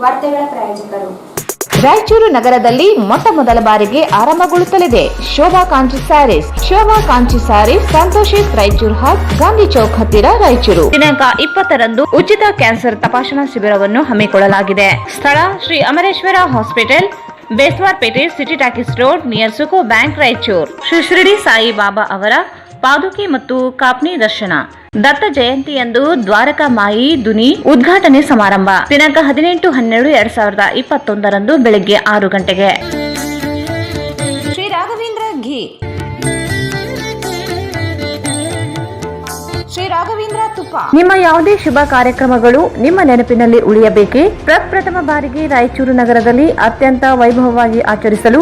ವಾರ್ತೆಗಳ ಪ್ರಾಯೋಜಕರು ರಾಯಚೂರು ನಗರದಲ್ಲಿ ಮೊಟ್ಟ ಮೊದಲ ಬಾರಿಗೆ ಆರಂಭಗೊಳ್ಳುತ್ತಲಿದೆ ಶೋಭಾ ಕಾಂಚಿ ಸ್ಯಾರೀಸ್. ಶೋಭಾ ಕಾಂಚಿ ಸ್ಯಾರೀಸ್, ಸಂತೋಷಿತ್ ರಾಯಚೂರು ಹಬ್, ಗಾಂಧಿ ಚೌಕ್ ಹತ್ತಿರ, ರಾಯಚೂರು. ದಿನಾಂಕ 20ರಂದು ಉಚಿತ ಕ್ಯಾನ್ಸರ್ ತಪಾಸಣಾ ಶಿಬಿರವನ್ನು ಹಮ್ಮಿಕೊಳ್ಳಲಾಗಿದೆ. ಸ್ಥಳ Shri Amareshwara hospital, Beswarpete, city talkies road, near Suco bank, Raichur. Shri Shirdi Sai Baba ಅವರ ಪಾದುಕೆ ಮತ್ತು ಕಾಪ್ನಿ ದರ್ಶನ. ದತ್ತ ಜಯಂತಿಯಂದು ದ್ವಾರಕಾ ಮಾಯಿ ದುನಿ ಉದ್ಘಾಟನೆ ಸಮಾರಂಭ. ದಿನಾಂಕ 18-12-2021ರಂದು ಬೆಳಗ್ಗೆ 6 ಗಂಟೆಗೆ. ಶ್ರೀ ರಾಘವೇಂದ್ರ ಘೀ, ಶ್ರೀ ರಾಘವೇಂದ್ರ ತುಪ್ಪ. ನಿಮ್ಮ ಯಾವುದೇ ಶುಭ ಕಾರ್ಯಕ್ರಮಗಳು ನಿಮ್ಮ ನೆನಪಿನಲ್ಲಿ ಉಳಿಯಬೇಕೆ? ಪ್ರಪ್ರಥಮ ಬಾರಿಗೆ ರಾಯಚೂರು ನಗರದಲ್ಲಿ ಅತ್ಯಂತ ವೈಭವವಾಗಿ ಆಚರಿಸಲು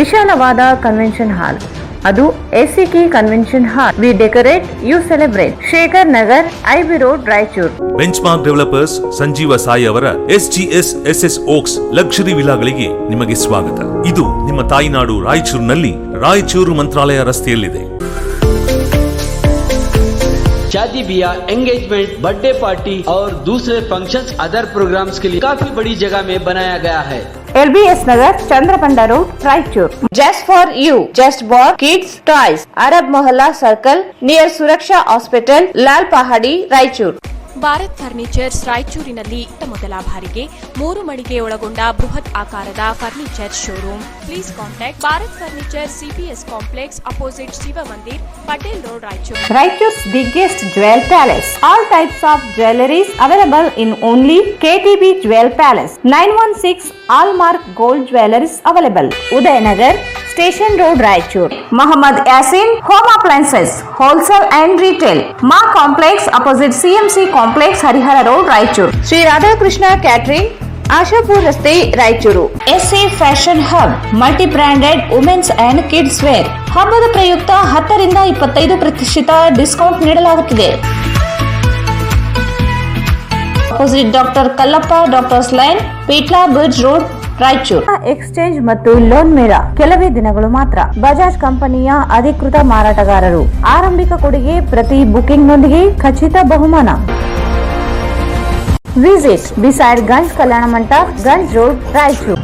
ವಿಶಾಲವಾದ ಕನ್ವೆನ್ಷನ್ ಹಾಲ್, ಅದು ACK convention hall. We decorate, you celebrate. Shekhar Nagar, IB road, Raichur. Benchmark developers Sanjeeva Sai ಅವರ SGS SS ಓಕ್ಸ್ ಲಕ್ಸುರಿ ವಿಲಾಗಳಿಗೆ ನಿಮಗೆ ಸ್ವಾಗತ. ಇದು ನಿಮ್ಮ ತಾಯಿನಾಡು ರಾಯಚೂರಿನಲ್ಲಿ ರಾಯಚೂರು ಮಂತ್ರಾಲಯ ರಸ್ತೆಯಲ್ಲಿದೆ. शादी ब्याह, एंगेजमेंट, बर्थडे पार्टी और दूसरे फंक्शंस, अदर प्रोग्राम्स के लिए काफी बड़ी जगह में बनाया गया है. LBS Nagar, Chandrabanda road, Raichur. Just for you, just for kids toys, Arab Mohalla circle, near Suraksha hospital, Lal Pahadi, Raichur. Bharat furnitures ರಾಯಚೂರಿನಲ್ಲಿ ಮೊದಲ ಬಾರಿಗೆ 3 ಮಳಿಗೆ ಒಳಗೊಂಡ ಬೃಹತ್ ಆಕಾರದ furniture showroom. Please contact Bharat furniture, CPS complex, opposite Shiva Mandir, Patel road, Raichur. Raichur's biggest jewel palace. All types of jewelries available in only KTB Jewel Palace. 916 Allmark Gold Jewelries available. Udayanagar, Station Road, Raichur. Muhammad Yasin Home Appliances, Wholesale and Retail. Ma Complex, opposite CMC Complex, Harihara Road, Raichur. Sri Radha Krishna Catering, Ashapur Raste, Raichuru. SA Fashion Hub, multi-branded women's and kids wear. ಹಬ್ಬದ ಪ್ರಯುಕ್ತ 10ರಿಂದ 25% discount ನೀಡಲಾಗುತ್ತಿದೆ. Opposite doctor Kallappa doctors line, Peetla bridge road, Raichur. Exchange ಮತ್ತು loan ಮೇಳ ಕೆಲವೇ ದಿನಗಳು ಮಾತ್ರ. ಬಜಾಜ್ ಕಂಪನಿಯ ಅಧಿಕೃತ ಮಾರಾಟಗಾರರು. ಆರಂಭಿಕ ಕೊಡುಗೆ ಪ್ರತಿ ಬುಕಿಂಗ್ ನೊಂದಿಗೆ ಖಚಿತ ಬಹುಮಾನ. Visit beside Ganj Kalyana Mantapa, Ganj road, Raichur.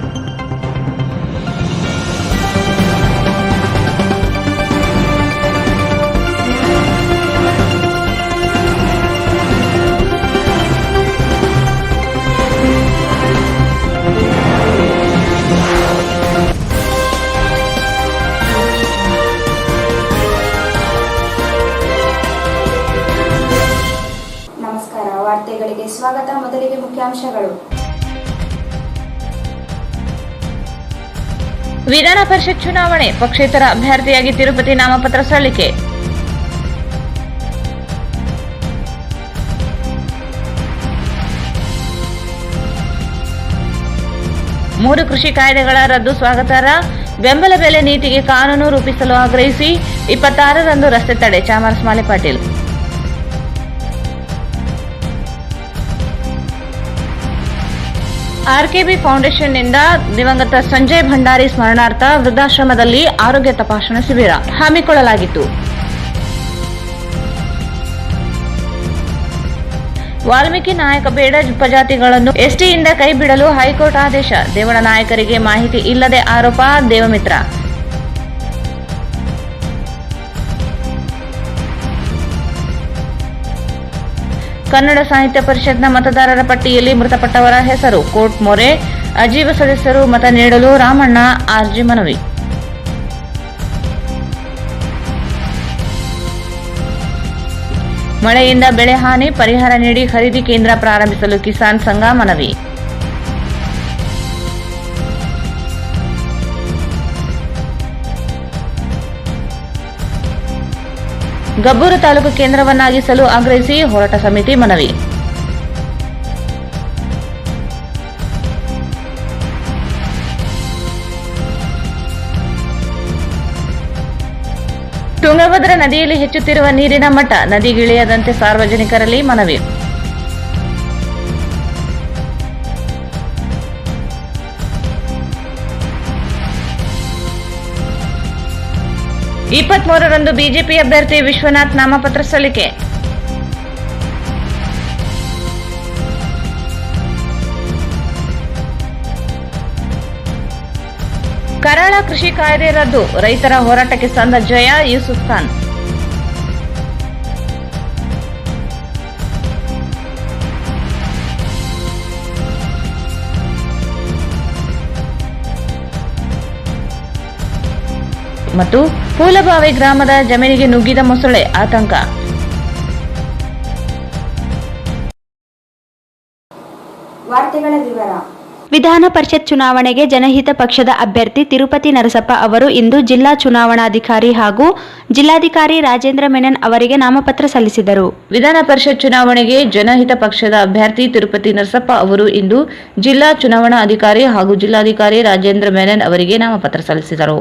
ವಾರ್ತೆಗಳಿಗೆ ಸ್ವಾಗತ. ಮೊದಲಿಗೆ ಮುಖ್ಯಾಂಶಗಳು. ವಿಧಾನ ಪರಿಷತ್ ಚುನಾವಣೆ, ಪಕ್ಷೇತರ ಅಭ್ಯರ್ಥಿಯಾಗಿ ತಿರುಪತಿ ನಾಮಪತ್ರ ಸಲ್ಲಿಕೆ. ಮೂರು ಕೃಷಿ ಕಾಯ್ದೆಗಳ ರದ್ದು ಸ್ವಾಗತಾರ್ಹ. ಬೆಂಬಲ ಬೆಲೆ ನೀತಿಗೆ ಕಾನೂನು ರೂಪಿಸಲು ಆಗ್ರಹಿಸಿ 26ರಂದು ರಸ್ತೆ ತಡೆ. ಚಾಮರಸ್ಮಾಲೆ ಪಾಟೀಲ್. ಆರ್ಕೆಬಿ ಫೌಂಡೇಶನ್ನಿಂದ ದಿವಂಗತ ಸಂಜಯ್ ಭಂಡಾರಿ ಸ್ಮರಣಾರ್ಥ ವೃದ್ಧಾಶ್ರಮದಲ್ಲಿ ಆರೋಗ್ಯ ತಪಾಸಣಾ ಶಿಬಿರ ಹಮ್ಮಿಕೊಳ್ಳಲಾಗಿತ್ತು. ವಾಲ್ಮೀಕಿ ನಾಯಕ ಬೇಡ ಉಪಜಾತಿಗಳನ್ನು ಎಸ್ಟಿಯಿಂದ ಕೈಬಿಡಲು ಹೈಕೋರ್ಟ್ ಆದೇಶ. ದೇವಳ ನಾಯಕರಿಗೆ ಮಾಹಿತಿ ಇಲ್ಲದೆ ಆರೋಪ, ದೇವಮಿತ್ರ. ಕನ್ನಡ ಸಾಹಿತ್ಯ ಪರಿಷತ್ನ ಮತದಾರರ ಪಟ್ಟಿಯಲ್ಲಿ ಮೃತಪಟ್ಟವರ ಹೆಸರು. ಕೋರ್ಟ್ ಮೊರೆ. ಅಜೀವ ಸದಸ್ಯರು ಮತ ನೀಡಲು ರಾಮಣ್ಣ ಅರ್ಜಿ ಮನವಿ. ಮಳೆಯಿಂದ ಬೆಳೆ ಹಾನಿ ಪರಿಹಾರ ನೀಡಿ ಖರೀದಿ ಕೇಂದ್ರ ಪ್ರಾರಂಭಿಸಲು ಕಿಸಾನ್ ಸಂಘ ಮನವಿ. ಗಬ್ಬೂರು ತಾಲೂಕು ಕೇಂದ್ರವನ್ನಾಗಿಸಲು ಆಗ್ರಹಿಸಿ ಹೋರಾಟ ಸಮಿತಿ ಮನವಿ. ತುಂಗಭದ್ರಾ ನದಿಯಲ್ಲಿ ಹೆಚ್ಚುತ್ತಿರುವ ನೀರಿನ ಮಟ್ಟ, ನದಿಗಿಳಿಯದಂತೆ ಸಾರ್ವಜನಿಕರಲ್ಲಿ ಮನವಿ. 23ರಂದು ಬಿಜೆಪಿ ಅಭ್ಯರ್ಥಿ ವಿಶ್ವನಾಥ್ ನಾಮಪತ್ರ ಸಲ್ಲಿಕೆ. ಕರಾಳ ಕೃಷಿ ಕಾಯ್ದೆ ರದ್ದು, ರೈತರ ಹೋರಾಟಕ್ಕೆ ಸಂದ ಜಯ ಯೂಸುಫ್ ಖಾನ್. ಮತ್ತು ಪೂಲಬಾವಿ ಗ್ರಾಮದ ಜಮೀನಿಗೆ ನುಗ್ಗಿದ ಮೊಸಳೆ, ಆತಂಕ. ವಾರ್ತೆಗಳ ವಿವರ. ವಿಧಾನ ಪರಿಷತ್ ಚುನಾವಣೆಗೆ ಜನಹಿತ ಪಕ್ಷದ ಅಭ್ಯರ್ಥಿ ತಿರುಪತಿ ನರಸಪ್ಪ ಅವರು ಇಂದು ಜಿಲ್ಲಾ ಚುನಾವಣಾಧಿಕಾರಿ ಹಾಗೂ ಜಿಲ್ಲಾಧಿಕಾರಿ ರಾಜೇಂದ್ರ ಮೆನನ್ ಅವರಿಗೆ ನಾಮಪತ್ರ ಸಲ್ಲಿಸಿದರು. ವಿಧಾನ ಪರಿಷತ್ ಚುನಾವಣೆಗೆ ಜನಹಿತ ಪಕ್ಷದ ಅಭ್ಯರ್ಥಿ ತಿರುಪತಿ ನರಸಪ್ಪ ಅವರು ಇಂದು ಜಿಲ್ಲಾ ಚುನಾವಣಾಧಿಕಾರಿ ಹಾಗೂ ಜಿಲ್ಲಾಧಿಕಾರಿ ರಾಜೇಂದ್ರ ಮೆನನ್ ಅವರಿಗೆ ನಾಮಪತ್ರ ಸಲ್ಲಿಸಿದರು.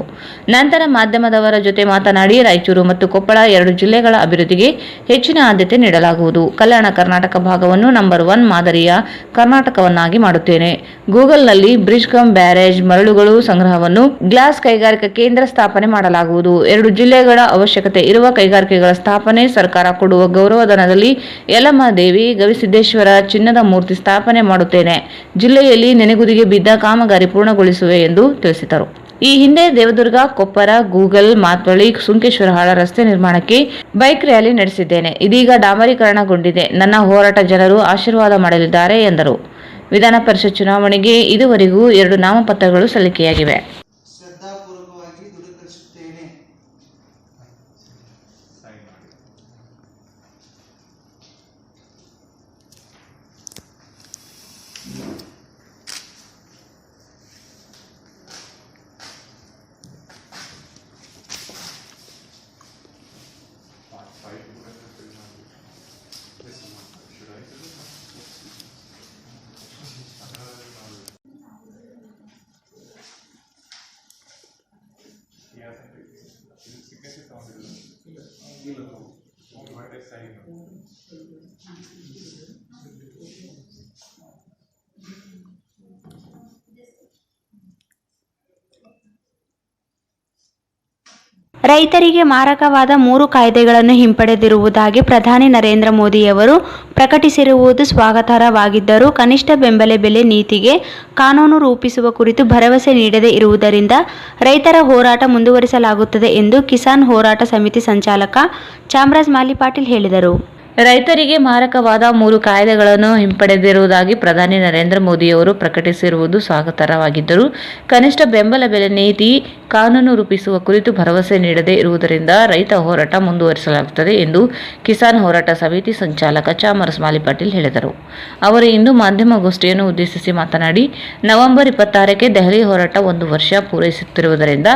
ನಂತರ ಮಾಧ್ಯಮದವರ ಜೊತೆ ಮಾತನಾಡಿ, ರಾಯಚೂರು ಮತ್ತು ಕೊಪ್ಪಳ 2 ಜಿಲ್ಲೆಗಳ ಅಭಿವೃದ್ಧಿಗೆ ಹೆಚ್ಚಿನ ಆದ್ಯತೆ ನೀಡಲಾಗುವುದು. ಕಲ್ಯಾಣ ಕರ್ನಾಟಕ ಭಾಗವನ್ನು ನಂಬರ್ 1 ಮಾದರಿಯ ಕರ್ನಾಟಕವನ್ನಾಗಿ ಮಾಡುತ್ತೇನೆ. ಗೂಗಲ್ನಲ್ಲಿ ಬ್ರಿಡ್ಜ್ ಕಮ್ ಬ್ಯಾರೇಜ್ ಮರಳುಗಳು ಸಂಗ್ರಹವನ್ನು ಗ್ಲಾಸ್ ಕೈಗಾರಿಕಾ ಕೇಂದ್ರ ಸ್ಥಾಪನೆ ಮಾಡಲಾಗುವುದು. 2 ಜಿಲ್ಲೆಗಳ ಅವಶ್ಯಕತೆ ಇರುವ ಕೈಗಾರಿಕೆಗಳ ಸ್ಥಾಪನೆ, ಸರ್ಕಾರ ಕೊಡುವ ಗೌರವಧನದಲ್ಲಿ ಯಲ್ಲಮ್ಮ ದೇವಿ, ಗವಿಸಿದ್ದೇಶ್ವರ ಚಿನ್ನದ ಮೂರ್ತಿ ಸ್ಥಾಪನೆ ಮಾಡುತ್ತೇನೆ. ಜಿಲ್ಲೆಯಲ್ಲಿ ನೆನೆಗುದಿಗೆ ಬಿದ್ದ ಕಾಮಗಾರಿ ಪೂರ್ಣಗೊಳಿಸುವೆ ಎಂದು ತಿಳಿಸಿದರು. ಈ ಹಿಂದೆ ದೇವದುರ್ಗ, ಕೊಪ್ಪರ, ಗೂಗಲ್, ಮಾತ್ವಳ್ಳಿ, ಸುಂಕೇಶ್ವರಹಾಳ ರಸ್ತೆ ನಿರ್ಮಾಣಕ್ಕೆ ಬೈಕ್ ರ್ಯಾಲಿ ನಡೆಸಿದ್ದೇನೆ. ಇದೀಗ ಡಾಂಬರೀಕರಣಗೊಂಡಿದೆ. ನನ್ನ ಹೋರಾಟ ಜನರು ಆಶೀರ್ವಾದ ಮಾಡಲಿದ್ದಾರೆ ಎಂದರು. ವಿಧಾನ ಪರಿಷತ್ ಚುನಾವಣೆಗೆ ಇದುವರೆಗೂ 2 ನಾಮಪತ್ರಗಳು ಸಲ್ಲಿಕೆಯಾಗಿವೆ. ಶ್ರದ್ಧಾಪೂರ್ವಕವಾಗಿ ದೃಢೀಕರಿಸುತ್ತೇನೆ. ರೈತರಿಗೆ ಮಾರಕವಾದ 3 ಕಾಯ್ದೆಗಳನ್ನು ಹಿಂಪಡೆದಿರುವುದಾಗಿ ಪ್ರಧಾನಿ ನರೇಂದ್ರ ಮೋದಿಯವರು ಪ್ರಕಟಿಸಿರುವುದು ಸ್ವಾಗತಾರ್ಹವಾಗಿದ್ದರೂ ಕನಿಷ್ಠ ಬೆಂಬಲ ಬೆಲೆ ನೀತಿಗೆ ಕಾನೂನು ರೂಪಿಸುವ ಕುರಿತು ಭರವಸೆ ನೀಡದೇ ಇರುವುದರಿಂದ ರೈತರ ಹೋರಾಟ ಮುಂದುವರಿಸಲಾಗುತ್ತದೆ ಎಂದು ಕಿಸಾನ್ ಹೋರಾಟ ಸಮಿತಿ ಸಂಚಾಲಕ ಚಾಮರಾಜ್ ಮಾಲಿ ಪಾಟೀಲ್ ಹೇಳಿದರು. ರೈತರಿಗೆ ಮಾರಕವಾದ 3 ಕಾಯ್ದೆಗಳನ್ನು ಹಿಂಪಡೆದಿರುವುದಾಗಿ ಪ್ರಧಾನಿ ನರೇಂದ್ರ ಮೋದಿಯವರು ಪ್ರಕಟಿಸಿರುವುದು ಸ್ವಾಗತಾರ್ಹವಾಗಿದ್ದರೂ ಕನಿಷ್ಠ ಬೆಂಬಲ ಬೆಲೆ ನೀತಿ ಕಾನೂನು ರೂಪಿಸುವ ಕುರಿತು ಭರವಸೆ ನೀಡದೇ ಇರುವುದರಿಂದ ರೈತ ಹೋರಾಟ ಮುಂದುವರಿಸಲಾಗುತ್ತದೆ ಎಂದು ಕಿಸಾನ್ ಹೋರಾಟ ಸಮಿತಿ ಸಂಚಾಲಕ ಚಾಮರಾಜ್ ಮಾಲಿ ಪಾಟೀಲ್ ಹೇಳಿದರು. ಅವರು ಇಂದು ಮಾಧ್ಯಮಗೋಷ್ಠಿಯನ್ನು ಉದ್ದೇಶಿಸಿ ಮಾತನಾಡಿ, ನವೆಂಬರ್ 26ಕ್ಕೆ ದೆಹಲಿ ಹೋರಾಟ 1 ವರ್ಷ ಪೂರೈಸುತ್ತಿರುವುದರಿಂದ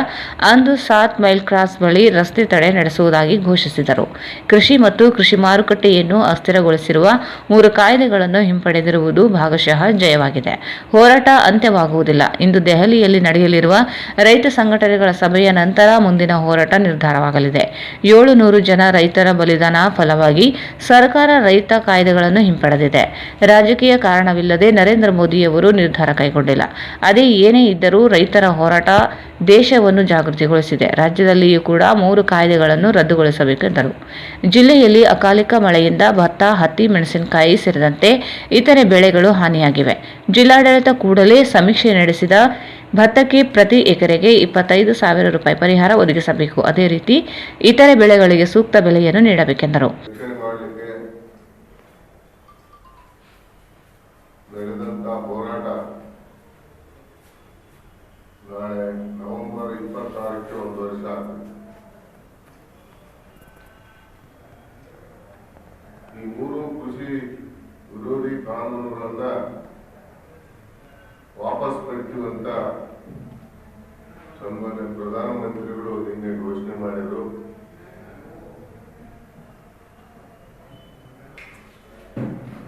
ಅಂದು 7 ಮೈಲ್ ಕ್ರಾಸ್ ಬಳಿ ರಸ್ತೆ ತಡೆ ನಡೆಸುವುದಾಗಿ ಘೋಷಿಸಿದರು. ಕೃಷಿ ಮತ್ತು ಕೃಷಿ ಮಾರುಕಟ್ಟೆಯನ್ನು ಅಸ್ಥಿರಗೊಳಿಸಿರುವ 3 ಕಾಯ್ದೆಗಳನ್ನು ಹಿಂಪಡೆದಿರುವುದು ಭಾಗಶಃ ಜಯವಾಗಿದೆ. ಹೋರಾಟ ಅಂತ್ಯವಾಗುವುದಿಲ್ಲ. ಇಂದು ದೆಹಲಿಯಲ್ಲಿ ನಡೆಯಲಿರುವ ರೈತ ಸಂಘಟನೆಗಳ ಸಭೆಯ ನಂತರ ಮುಂದಿನ ಹೋರಾಟ ನಿರ್ಧಾರವಾಗಲಿದೆ. 700 ಜನ ರೈತರ ಬಲಿದಾನ ಫಲವಾಗಿ ಸರ್ಕಾರ ರೈತ ಕಾಯ್ದೆಗಳನ್ನು ಹಿಂಪಡೆದಿದೆ. ರಾಜಕೀಯ ಕಾರಣವಿಲ್ಲದೆ ನರೇಂದ್ರ ಮೋದಿಯವರು ನಿರ್ಧಾರ ಕೈಗೊಂಡಿಲ್ಲ. ಅದೇ ಏನೇ ಇದ್ದರೂ ರೈತರ ಹೋರಾಟ ದೇಶವನ್ನು ಜಾಗೃತಿಗೊಳಿಸಿದೆ. ರಾಜ್ಯದಲ್ಲಿಯೂ ಕೂಡ 3 ಕಾಯ್ದೆಗಳನ್ನು ರದ್ದುಗೊಳಿಸಬೇಕೆಂದರು. ಜಿಲ್ಲೆಯಲ್ಲಿ ಅಕಾಲಿಕ ಮಳೆಯಿಂದ ಭತ್ತ, ಹತ್ತಿ, ಮೆಣಸಿನಕಾಯಿ ಸೇರಿದಂತೆ ಇತರೆ ಬೆಳೆಗಳು ಹಾನಿಯಾಗಿವೆ. ಜಿಲ್ಲಾಡಳಿತ ಕೂಡಲೇ ಸಮೀಕ್ಷೆ ನಡೆಸಿದ ಭತ್ತಕ್ಕೆ ಪ್ರತಿ ಎಕರೆಗೆ 25,000 ರೂಪಾಯಿ ಪರಿಹಾರ ಒದಗಿಸಬೇಕು. ಅದೇ ರೀತಿ ಇತರೆ ಬೆಳೆಗಳಿಗೆ ಸೂಕ್ತ ಬೆಲೆಯನ್ನು ನೀಡಬೇಕೆಂದರು. ನಾಳೆ ನವೆಂಬರ್ 26ಕ್ಕೆ 1 ವರ್ಷ ಆಗ್ತದೆ. ಈ 3 ಕೃಷಿ ವಿರೋಧಿ ಕಾನೂನುಗಳನ್ನ ವಾಪಸ್ ಪಡಿತೀವಂತ ಸನ್ಮಾನ್ಯ ಪ್ರಧಾನಮಂತ್ರಿಗಳು ನಿನ್ನೆ ಘೋಷಣೆ ಮಾಡಿದರು.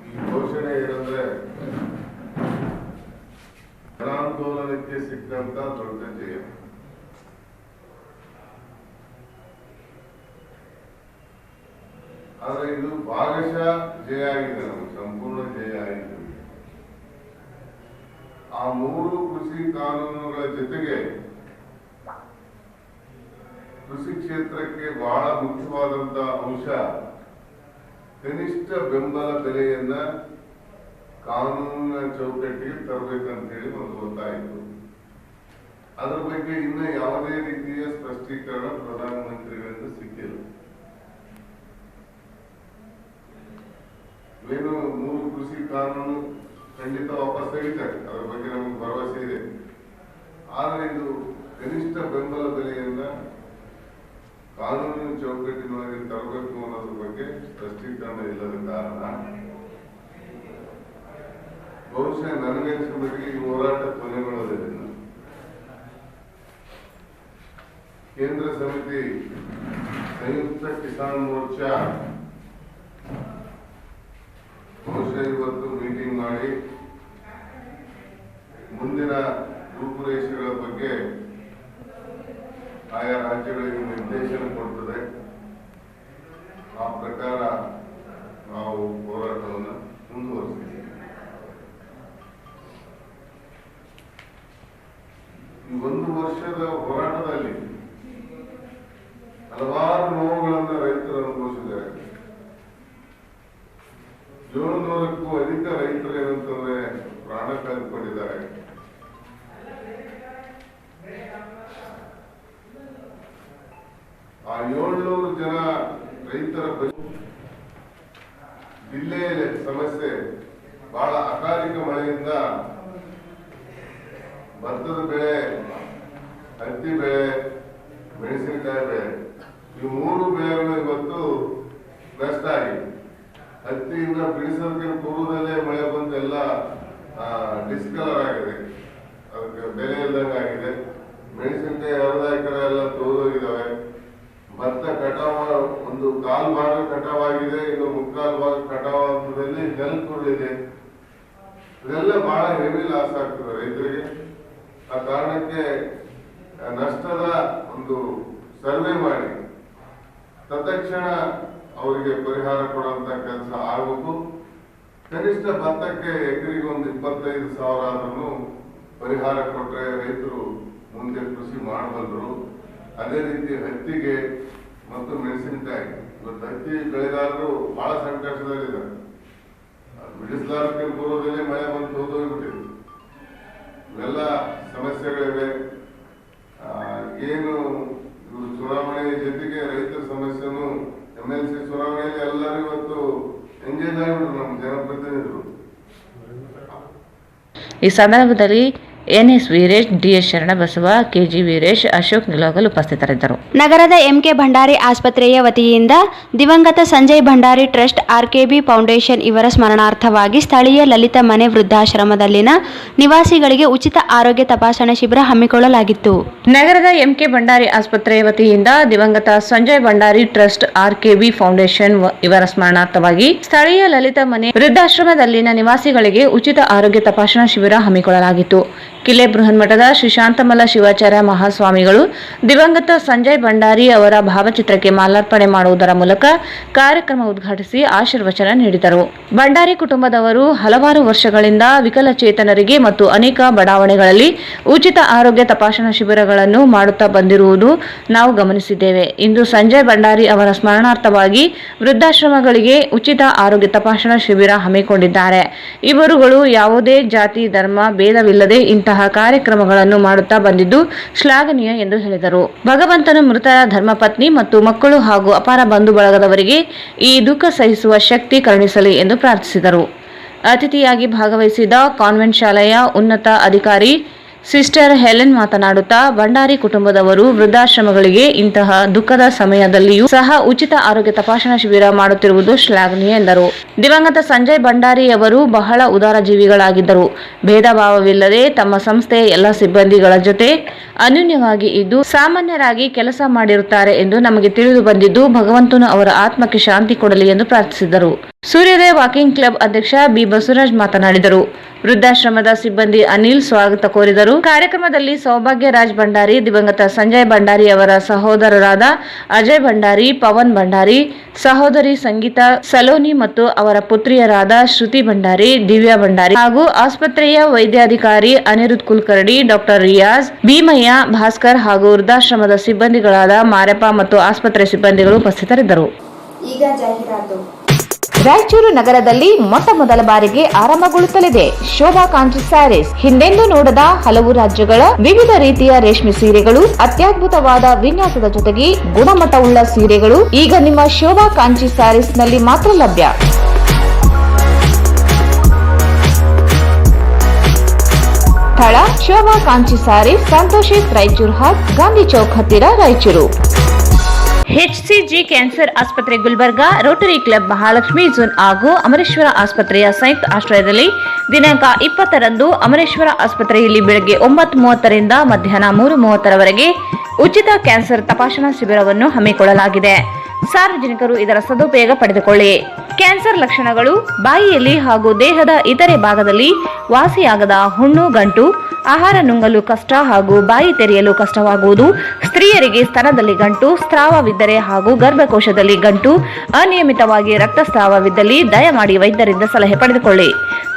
ಈ ಘೋಷಣೆ ಏನಂದ್ರೆ ಜನಾಂದೋಲನಕ್ಕೆ ಸಿಕ್ಕಂತ ದೊಡ್ಡ ಜಯ. ಆದ್ರೆ ಇದು ಭಾಗಶಃ ಜಯ ಆಗಿದೆ, ನಮಗೆ ಸಂಪೂರ್ಣ ಜಯ ಆಗಿದೆ. ಆ 3 ಕೃಷಿ ಕಾನೂನುಗಳ ಜೊತೆಗೆ ಕೃಷಿ ಕ್ಷೇತ್ರಕ್ಕೆ ಬಹಳ ಮುಖ್ಯವಾದಂತ ಅಂಶ ಕನಿಷ್ಠ ಬೆಂಬಲ ಬೆಲೆಯನ್ನ ಕಾನೂನಿನ ಚೌಕಟ್ಟಿಗೆ ತರಬೇಕಂತ ಹೇಳಿ ಒಂದು ಗೊತ್ತಾಯಿತು. ಅದರ ಬಗ್ಗೆ ಇನ್ನು ಯಾವುದೇ ರೀತಿಯ ಸ್ಪಷ್ಟೀಕರಣ ಪ್ರಧಾನಮಂತ್ರಿಗಳಿಂದ ಸಿಕ್ಕಿಲ್ಲ. ಏನು 3 ಕೃಷಿ ಕಾನೂನು ಖಂಡಿತ ವಾಪಸ್ ತೆಗಿತಾರೆ, ಅದರ ಬಗ್ಗೆ ನಮಗೆ ಭರವಸೆ ಇದೆ. ಆದರೆ ಇದು ಕನಿಷ್ಠ ಬೆಂಬಲ ಬೆಲೆಯನ್ನ ಕಾನೂನಿನ ಚೌಕಟ್ಟಿನೊಳಗೆ ತರಬೇಕು ಅನ್ನೋದ್ರ ಬಗ್ಗೆ ಸ್ಪಷ್ಟೀಕರಣ ಇಲ್ಲದ ಕಾರಣ ಬಹುಶಃ ನನಗನ್ಸಿದ ಮಟ್ಟಿಗೆ ಈ ಹೋರಾಟ ಕೊನೆಗೊಳ್ಳೋದಿಲ್ಲ. ಕೇಂದ್ರ ಸಮಿತಿ ಸಂಯುಕ್ತ ಕಿಸಾನ್ ಮೋರ್ಚಾ ಬಹುಶಃ ಇವತ್ತು ಮೀಟಿಂಗ್ ಮಾಡಿ ಮುಂದಿನ ರೂಪುರೇಷೆಗಳ ಬಗ್ಗೆ ಆಯಾ ರಾಜ್ಯಗಳಿಗೆ ನಿರ್ದೇಶನ ಕೊಡ್ತದೆ. ಆ ಪ್ರಕಾರ ನಾವು ಹೋರಾಟವನ್ನು ಮುಂದುವರಿಸಿದ್ದೇವೆ. ಈ 1 ವರ್ಷದ ಹೋರಾಟದಲ್ಲಿ ಹಲವಾರು ನೋವುಗಳನ್ನು ರೈತರು ಅನುಭವಿಸಿದ್ದಾರೆ. 700ಕ್ಕೂ ಅಧಿಕ ರೈತರು ಏನಂತಂದ್ರೆ ಪ್ರಾಣ ಕಳೆದುಕೊಂಡಿದ್ದಾರೆ. ಆ 700 ಜನ ರೈತರ ಜಿಲ್ಲೆಯ ಸಮಸ್ಯೆ ಬಹಳ ಅಕಾಲಿಕ ಮಳೆಯಿಂದ ಭತ್ತದ ಬೆಳೆ, ಹತ್ತಿ ಬೆಳೆ, ಮೆಣಸಿನಕಾಯಿ ಬೆಳೆ, ಈ 3 ಬೆಳೆಗಳು ಇವತ್ತು ನಷ್ಟ ಆಗಿದೆ. ಹತ್ತಿಯಿಂದ ಬಿಡಿಸೋದಕ್ಕೆ ಪೂರ್ವದಲ್ಲೇ ಮಳೆ ಬಂದು ಎಲ್ಲ ಡಿಸ್ಕಲರ್ ಆಗಿದೆ, ಅದಕ್ಕೆ ಬೆಲೆ ಇಲ್ದಂಗೆ ಆಗಿದೆ. ಮೆಣಸಿನಕಾಯಿ ಅರ್ಧ ಎಕರೆ ಎಲ್ಲ ತೋದೋಗಿದ್ದಾವೆ. ಭತ್ತ ಕಟಾವ ಒಂದು 1/4 ಭಾಗ ಕಟಾವಾಗಿದೆ, ಇನ್ನು 3/4 ಭಾಗ ಕಟಾವಾದಲ್ಲಿ ನೆಲ್ ತುಳಿದೆ. ಇದೆಲ್ಲ ಬಹಳ ಹೆವಿ ಲಾಸ್ ಆಗ್ತದೆ ರೈತರಿಗೆ. ಆ ಕಾರಣಕ್ಕೆ ನಷ್ಟದ ಒಂದು ಸರ್ವೆ ಮಾಡಿ ತತ್ಕ್ಷಣ ಅವರಿಗೆ ಪರಿಹಾರ ಕೊಡುವಂತ ಕೆಲಸ ಆಗಬೇಕು. ಕನಿಷ್ಠ ಭತ್ತಕ್ಕೆ ಎಕರೆಗೆ ಒಂದು 25,000 ಆದ್ರೂ ಪರಿಹಾರ ಕೊಟ್ಟರೆ ರೈತರು ಮುಂದೆ ಕೃಷಿ ಮಾಡಬಲ್ಲರು. ಅದೇ ರೀತಿ ಹತ್ತಿಗೆ ಮತ್ತು ಮೆಣಸಿನಕಾಯಿ, ಇವತ್ತು ಹತ್ತಿ ಬೆಳೆಗಾರರು ಬಹಳ ಸಂಕಷ್ಟದಲ್ಲಿದ್ದಾರೆ. ಬಿಡಿಸಲಾರಕ್ಕೆ ಪೂರ್ವದಲ್ಲಿ ಮಳೆ ಬಂದು ಹೋದೋಗ್ಬಿಟ್ಟಿದೆ. ಇವೆಲ್ಲ ಸಮಸ್ಯೆಗಳಿವೆ. ಏನು ಇವರು ಚುನಾವಣೆ ಜೊತೆಗೆ ರೈತರ ಸಮಸ್ಯೆನು MLC ಚುನಾವಣೆಯಲ್ಲಿ ಎಲ್ಲರೂ ಇವತ್ತು ಎಂಗೇಜ್ ಆಗಿಬಿಟ್ರು ನಮ್ಮ ಜನಪ್ರತಿನಿಧಿಗಳು. ಈ ಸಂದರ್ಭದಲ್ಲಿ NS Veeresh, DS Sharanabasava, KG Veeresh, Ashok Nilogal ಉಪಸ್ಥಿತರಿದ್ದರು. ನಗರದ ಎಂಕೆ ಭಂಡಾರಿ ಆಸ್ಪತ್ರೆಯ ವತಿಯಿಂದ ದಿವಂಗತ Sanjay Bhandari trust RKB foundation ಇವರ ಸ್ಮರಣಾರ್ಥವಾಗಿ ಸ್ಥಳೀಯ ಲಲಿತ ಮನೆ ವೃದ್ಧಾಶ್ರಮದಲ್ಲಿನ ನಿವಾಸಿಗಳಿಗೆ ಉಚಿತ ಆರೋಗ್ಯ ತಪಾಸಣಾ ಶಿಬಿರ ಹಮ್ಮಿಕೊಳ್ಳಲಾಗಿತ್ತು. ನಗರದ ಎಂಕೆ ಭಂಡಾರಿ ಆಸ್ಪತ್ರೆಯ ವತಿಯಿಂದ ದಿವಂಗತ Sanjay Bhandari trust RKB foundation ಇವರ ಸ್ಮರಣಾರ್ಥವಾಗಿ ಸ್ಥಳೀಯ ಲಲಿತ ಮನೆ ವೃದ್ಧಾಶ್ರಮದಲ್ಲಿನ ನಿವಾಸಿಗಳಿಗೆ ಉಚಿತ ಆರೋಗ್ಯ ತಪಾಸಣಾ ಶಿಬಿರ ಹಮ್ಮಿಕೊಳ್ಳಲಾಗಿತ್ತು. ಕಿಲೆ ಬೃಹನ್ಮಠದ ಶ್ರೀ ಶಾಂತಮಲ್ಲ ಶಿವಾಚಾರ್ಯ ಮಹಾಸ್ವಾಮಿಗಳು ದಿವಂಗತ ಸಂಜಯ್ ಭಂಡಾರಿ ಅವರ ಭಾವಚಿತ್ರಕ್ಕೆ ಮಾಲಾರ್ಪಣೆ ಮಾಡುವುದರ ಮೂಲಕ ಕಾರ್ಯಕ್ರಮ ಉದ್ಘಾಟಿಸಿ ಆಶೀರ್ವಚನ ನೀಡಿದರು. ಭಂಡಾರಿ ಕುಟುಂಬದವರು ಹಲವಾರು ವರ್ಷಗಳಿಂದ ವಿಕಲಚೇತನರಿಗೆ ಮತ್ತು ಅನೇಕ ಬಡಾವಣೆಗಳಲ್ಲಿ ಉಚಿತ ಆರೋಗ್ಯ ತಪಾಸಣಾ ಶಿಬಿರಗಳನ್ನು ಮಾಡುತ್ತಾ ಬಂದಿರುವುದು ನಾವು ಗಮನಿಸಿದ್ದೇವೆ. ಇಂದು ಸಂಜಯ್ ಭಂಡಾರಿ ಅವರ ಸ್ಮರಣಾರ್ಥವಾಗಿ ವೃದ್ಧಾಶ್ರಮಗಳಿಗೆ ಉಚಿತ ಆರೋಗ್ಯ ತಪಾಸಣಾ ಶಿಬಿರ ಹಮ್ಮಿಕೊಂಡಿದ್ದಾರೆ. ಇವರುಗಳು ಯಾವುದೇ ಜಾತಿ ಧರ್ಮ ಭೇದವಿಲ್ಲದೆ ಇಂತಹ ಕಾರ್ಯಕ್ರಮಗಳನ್ನು ಮಾಡುತ್ತಾ ಬಂದಿದ್ದು ಶ್ಲಾಘನೀಯ ಎಂದು ಹೇಳಿದರು. ಭಗವಂತನು ಮೃತರ ಧರ್ಮಪತ್ನಿ ಮತ್ತು ಮಕ್ಕಳು ಹಾಗೂ ಅಪಾರ ಬಂಧು ಬಳಗದವರಿಗೆ ಈ ದುಃಖ ಸಹಿಸುವ ಶಕ್ತಿ ಕರುಣಿಸಲಿ ಎಂದು ಪ್ರಾರ್ಥಿಸಿದರು. ಅತಿಥಿಯಾಗಿ ಭಾಗವಹಿಸಿದ ಕಾನ್ವೆಂಟ್ ಶಾಲೆಯ ಉನ್ನತ ಅಧಿಕಾರಿ ಸಿಸ್ಟರ್ ಹೆಲೆನ್ ಮಾತನಾಡುತ್ತಾ ಭಂಡಾರಿ ಕುಟುಂಬದವರು ವೃದ್ಧಾಶ್ರಮಗಳಿಗೆ ಇಂತಹ ದುಃಖದ ಸಮಯದಲ್ಲಿಯೂ ಸಹ ಉಚಿತ ಆರೋಗ್ಯ ತಪಾಸಣಾ ಶಿಬಿರ ಮಾಡುತ್ತಿರುವುದು ಶ್ಲಾಘನೀಯ ಎಂದರು. ದಿವಂಗತ ಸಂಜಯ್ ಭಂಡಾರಿ ಅವರು ಬಹಳ ಉದಾರ ಜೀವಿಗಳಾಗಿದ್ದರು. ಭೇದ ಭಾವವಿಲ್ಲದೆ ತಮ್ಮ ಸಂಸ್ಥೆಯ ಎಲ್ಲ ಸಿಬ್ಬಂದಿಗಳ ಜೊತೆ ಅನ್ಯೋನ್ಯವಾಗಿ ಇದ್ದು ಸಾಮಾನ್ಯರಾಗಿ ಕೆಲಸ ಮಾಡಿರುತ್ತಾರೆ ಎಂದು ನಮಗೆ ತಿಳಿದು ಬಂದಿದ್ದು ಭಗವಂತನು ಅವರ ಆತ್ಮಕ್ಕೆ ಶಾಂತಿ ಕೊಡಲಿ ಎಂದು ಪ್ರಾರ್ಥಿಸಿದರು. ಸೂರ್ಯೋದಯ ವಾಕಿಂಗ್ ಕ್ಲಬ್ ಅಧ್ಯಕ್ಷ ಬಿ ಬಸವರಾಜ್ ಮಾತನಾಡಿದರು. ವೃದ್ಧಾಶ್ರಮದ ಸಿಬ್ಬಂದಿ ಅನಿಲ್ ಸ್ವಾಗತ ಕೋರಿದರು. ಕಾರ್ಯಕ್ರಮದಲ್ಲಿ ಸೌಭಾಗ್ಯ ರಾಜ್ ಭಂಡಾರಿ, ದಿವಂಗತ ಸಂಜಯ್ ಭಂಡಾರಿ ಅವರ ಸಹೋದರರಾದ ಅಜಯ್ ಭಂಡಾರಿ, ಪವನ್ ಭಂಡಾರಿ, ಸಹೋದರಿ ಸಂಗೀತಾ ಸಲೋನಿ ಮತ್ತು ಅವರ ಪುತ್ರಿಯರಾದ ಶ್ರುತಿ ಭಂಡಾರಿ, ದಿವ್ಯಾ ಭಂಡಾರಿ ಹಾಗೂ ಆಸ್ಪತ್ರೆಯ ವೈದ್ಯಾಧಿಕಾರಿ ಅನಿರುದ್ಧ್ ಕುಲಕರ್ಣಿ, ಡಾಕ್ಟರ್ ರಿಯಾಜ್, ಭೀಮಯ್ಯ, ಭಾಸ್ಕರ್ ಹಾಗೂ ವೃದ್ಧಾಶ್ರಮದ ಸಿಬ್ಬಂದಿಗಳಾದ ಮಾರಪ್ಪ ಮತ್ತು ಆಸ್ಪತ್ರೆ ಸಿಬ್ಬಂದಿಗಳು ಉಪಸ್ಥಿತರಿದ್ದರು. ಈಗ ಜಾಹೀರಾತು. ರಾಯಚೂರು ನಗರದಲ್ಲಿ ಮೊಟ್ಟ ಮೊದಲ ಬಾರಿಗೆ ಆರಂಭಗೊಳ್ಳುತ್ತಲಿದೆ ಶೋಭಾ ಕಾಂಚಿ ಸ್ಯಾರೀಸ್. ಹಿಂದೆಂದೂ ನೋಡದ ಹಲವು ರಾಜ್ಯಗಳ ವಿವಿಧ ರೀತಿಯ ರೇಷ್ಮೆ ಸೀರೆಗಳು, ಅತ್ಯದ್ಭುತವಾದ ವಿನ್ಯಾಸದ ಜೊತೆಗೆ ಗುಣಮಟ್ಟವುಳ್ಳ ಸೀರೆಗಳು ಈಗ ನಿಮ್ಮ ಶೋಭಾ ಕಾಂಚಿ ಸ್ಯಾರೀಸ್ ನಲ್ಲಿ ಮಾತ್ರ ಲಭ್ಯ. ಸ್ಥಳ ಶೋಭಾ ಕಾಂಚಿ ಸ್ಯಾರೀಸ್, ಸಂತೋಷಿತ್ ರಾಯಚೂರು ಹಾಟ್, ಗಾಂಧಿ ಚೌಕ್ ಹತ್ತಿರ, ರಾಯಚೂರು. ಎಚ್ಸಿಜಿ ಕ್ಯಾನ್ಸರ್ ಆಸ್ಪತ್ರೆ Gulbarga, Rotary club Mahalakshmi zone ಹಾಗೂ ಅಮರೇಶ್ವರ ಆಸ್ಪತ್ರೆಯ ಸಂಯುಕ್ತ ಆಶ್ರಯದಲ್ಲಿ ದಿನಾಂಕ 20ರಂದು ಅಮರೇಶ್ವರ ಆಸ್ಪತ್ರೆಯಲ್ಲಿ ಬೆಳಗ್ಗೆ 9:30 ರಿಂದ ಮಧ್ಯಾಹ್ನ 3:30 ಉಚಿತ ಕ್ಯಾನ್ಸರ್ ತಪಾಸಣಾ ಶಿಬಿರವನ್ನು ಹಮ್ಮಿಕೊಳ್ಳಲಾಗಿದೆ. ಸಾರ್ವಜನಿಕರು ಇದರ ಸದುಪಯೋಗ ಪಡೆದುಕೊಳ್ಳಿ. ಕ್ಯಾನ್ಸರ್ ಲಕ್ಷಣಗಳು: ಬಾಯಿಯಲ್ಲಿ ಹಾಗೂ ದೇಹದ ಇತರೆ ಭಾಗದಲ್ಲಿ ವಾಸಿಯಾಗದ ಹುಣ್ಣು, ಗಂಟು, ಆಹಾರ ನುಂಗಲು ಕಷ್ಟ ಹಾಗೂ ಬಾಯಿ ತೆರೆಯಲು ಕಷ್ಟವಾಗುವುದು, ಸ್ತ್ರೀಯರಿಗೆ ಸ್ತನದಲ್ಲಿ ಗಂಟು, ಸ್ರಾವವಿದ್ದರೆ ಹಾಗೂ ಗರ್ಭಕೋಶದಲ್ಲಿ ಗಂಟು, ಅನಿಯಮಿತವಾಗಿ ರಕ್ತಸ್ರಾವವಿದ್ದಲ್ಲಿ ದಯಮಾಡಿ ವೈದ್ಯರಿಂದ ಸಲಹೆ ಪಡೆದುಕೊಳ್ಳಿ.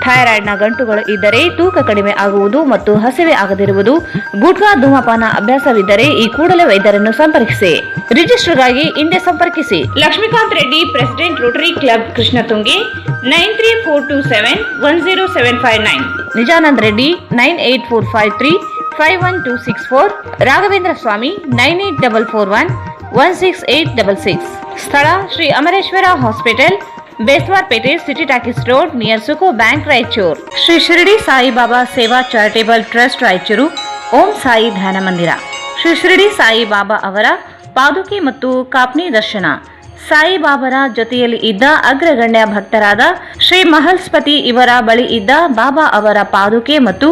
ಥೈರಾಯ್ಡ್ನ ಗಂಟುಗಳು ಇದ್ದರೆ, ತೂಕ ಕಡಿಮೆ ಆಗುವುದು ಮತ್ತು ಹಸಿವೆ ಆಗದಿರುವುದು, ಗುಟ್ಕಾ ಧೂಮಪಾನ ಅಭ್ಯಾಸವಿದ್ದರೆ ಈ ಕೂಡಲೇ ವೈದ್ಯರನ್ನು ಸಂಪರ್ಕಿಸಿ. ರಿಜಿಸ್ಟರ್ಗಾಗಿ ಹಿಂದೆ ಸಂಪರ್ಕಿಸಿ. Lakshmikant Reddy, president, Rotary club Krishnatungi, 9342710759. Nijanand Reddy, 9845351264. Raghavendra Swamy, 9844116866. ಸ್ಥಳ Shri Amareshwara hospital, Beswarpete, city talkies road, near Suco bank, Raichur. Shri Shirdi Saibaba Seva charitable trust, Raichur. Om Sai Dhyana Mandira. Shri Shirdi Saibaba ಅವರ ಪಾದುಕೆ ಮತ್ತು ಕಾಪ್ನಿ ದರ್ಶನ. ಸಾಯಿಬಾಬರ ಜೊತೆಯಲ್ಲಿ ಇದ್ದ ಅಗ್ರಗಣ್ಯ ಭಕ್ತರಾದ ಶ್ರೀ ಮಹಲ್ಸ್ಪತಿ ಇವರ ಬಳಿ ಇದ್ದ ಬಾಬಾ ಅವರ ಪಾದುಕೆ ಮತ್ತು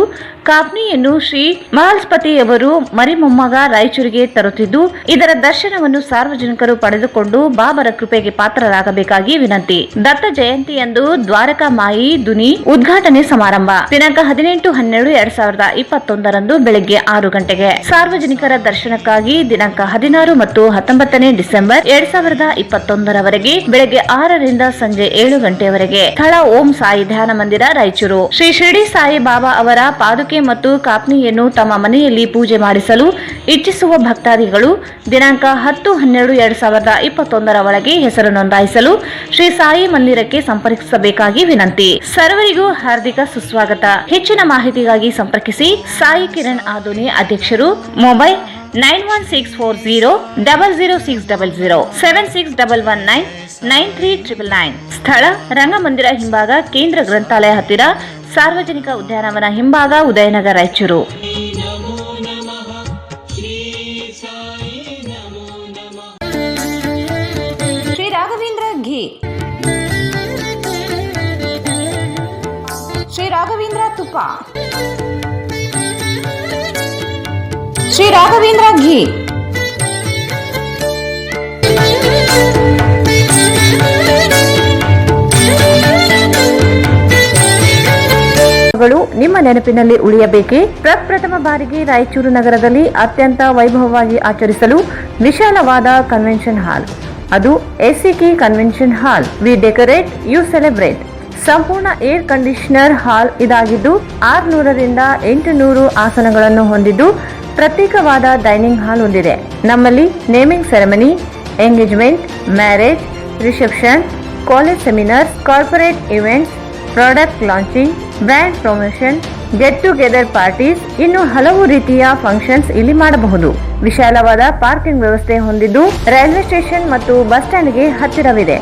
ಕಾಪ್ನಿಯನ್ನು ಶ್ರೀ ಮಹಲ್ಸ್ಪತಿಯವರು ಮರಿಮೊಮ್ಮಗ ರಾಯಚೂರಿಗೆ ತರುತ್ತಿದ್ದು, ಇದರ ದರ್ಶನವನ್ನು ಸಾರ್ವಜನಿಕರು ಪಡೆದುಕೊಂಡು ಬಾಬರ ಕೃಪೆಗೆ ಪಾತ್ರರಾಗಬೇಕಾಗಿ ವಿನಂತಿ. ದತ್ತ ಜಯಂತಿಯಂದು ದ್ವಾರಕಾ ಮಾಯಿ ದುನಿ ಉದ್ಘಾಟನೆ ಸಮಾರಂಭ ದಿನಾಂಕ 18-12-2021 ಬೆಳಗ್ಗೆ 6 ಗಂಟೆಗೆ. ಸಾರ್ವಜನಿಕರ ದರ್ಶನಕ್ಕಾಗಿ ದಿನಾಂಕ 16 ಮತ್ತು 19 ಡಿಸೆಂಬರ್ 2021 ಬೆಳಗ್ಗೆ 6 ರಿಂದ ಸಂಜೆ 7 ಗಂಟೆಯವರೆಗೆ. ಸ್ಥಳ ಓಂ ಸಾಯಿ ಧ್ಯಾನ ಮಂದಿರ, ರಾಯಚೂರು. ಶ್ರೀ ಶಿರಡಿ ಸಾಯಿ ಬಾಬಾ ಅವರ ಪಾದುಕೆ ಮತ್ತು ಕಾಪ್ನಿಯನ್ನು ತಮ್ಮ ಮನೆಯಲ್ಲಿ ಪೂಜೆ ಮಾಡಿಸಲು ಇಚ್ಛಿಸುವ ಭಕ್ತಾದಿಗಳು ದಿನಾಂಕ 10-12-2021 ಒಳಗೆ ಹೆಸರು ನೋಂದಾಯಿಸಲು ಶ್ರೀ ಸಾಯಿ ಮಂದಿರಕ್ಕೆ ಸಂಪರ್ಕಿಸಬೇಕಾಗಿ ವಿನಂತಿ. ಸರ್ವರಿಗೂ ಹಾರ್ದಿಕ ಸುಸ್ವಾಗತ. ಹೆಚ್ಚಿನ ಮಾಹಿತಿಗಾಗಿ ಸಂಪರ್ಕಿಸಿ. ಸಾಯಿ ಕಿರಣ್ ಆದೋನಿ, ಅಧ್ಯಕ್ಷರು. ಮೊಬೈಲ್ 9164000600 7611993999. ಸ್ಥಳ ರಂಗಮಂದಿರ ಹಿಂಭಾಗ, ಕೇಂದ್ರ ಗ್ರಂಥಾಲಯ ಹತ್ತಿರ, ಸಾರ್ವಜನಿಕ ಉದ್ಯಾನವನ ಹಿಂಭಾಗ, ಉದಯನಗರ, ರಾಯಚೂರು. ಶ್ರೀ ರಾಘವೇಂದ್ರ ಘೀ, ಶ್ರೀ ರಾಘವೇಂದ್ರ ತುಪ್ಪ, ಶ್ರೀ ರಾಘವೇಂದ್ರ ಘೀ. ನಿಮ್ಮ ನೆನಪಿನಲ್ಲಿ ಉಳಿಯಬೇಕೆ? ಪ್ರಪ್ರಥಮ ಬಾರಿಗೆ ರಾಯಚೂರು ನಗರದಲ್ಲಿ ಅತ್ಯಂತ ವೈಭವವಾಗಿ ಆಚರಿಸಲು ವಿಶಾಲವಾದ ಕನ್ವೆನ್ಷನ್ ಹಾಲ್, ಅದು ACK convention hall. We decorate, you celebrate. ಸಂಪೂರ್ಣ ಏರ್ ಕಂಡೀಷನರ್ ಹಾಲ್ ಇದಾಗಿದ್ದು 600 ರಿಂದ 800 ಆಸನಗಳನ್ನು ಹೊಂದಿದ್ದು ಪ್ರತ್ಯೇಕವಾದ ಡೈನಿಂಗ್ ಹಾಲ್ ಹೊಂದಿದೆ. ನಮ್ಮಲ್ಲಿ naming ceremony, engagement, marriage, reception, college seminars, corporate events, product launching, brand promotion, get together parties, ಇನ್ನು ಹಲವು ರೀತಿಯ ಫಂಕ್ಷನ್ಸ್ ಇಲ್ಲಿ ಮಾಡಬಹುದು. ವಿಶಾಲವಾದ ಪಾರ್ಕಿಂಗ್ ವ್ಯವಸ್ಥೆ ಹೊಂದಿದ್ದು ರೈಲ್ವೆ ಸ್ಟೇಷನ್ ಮತ್ತು ಬಸ್ ಸ್ಟ್ಯಾಂಡ್ಗೆ ಹತ್ತಿರವಿದೆ.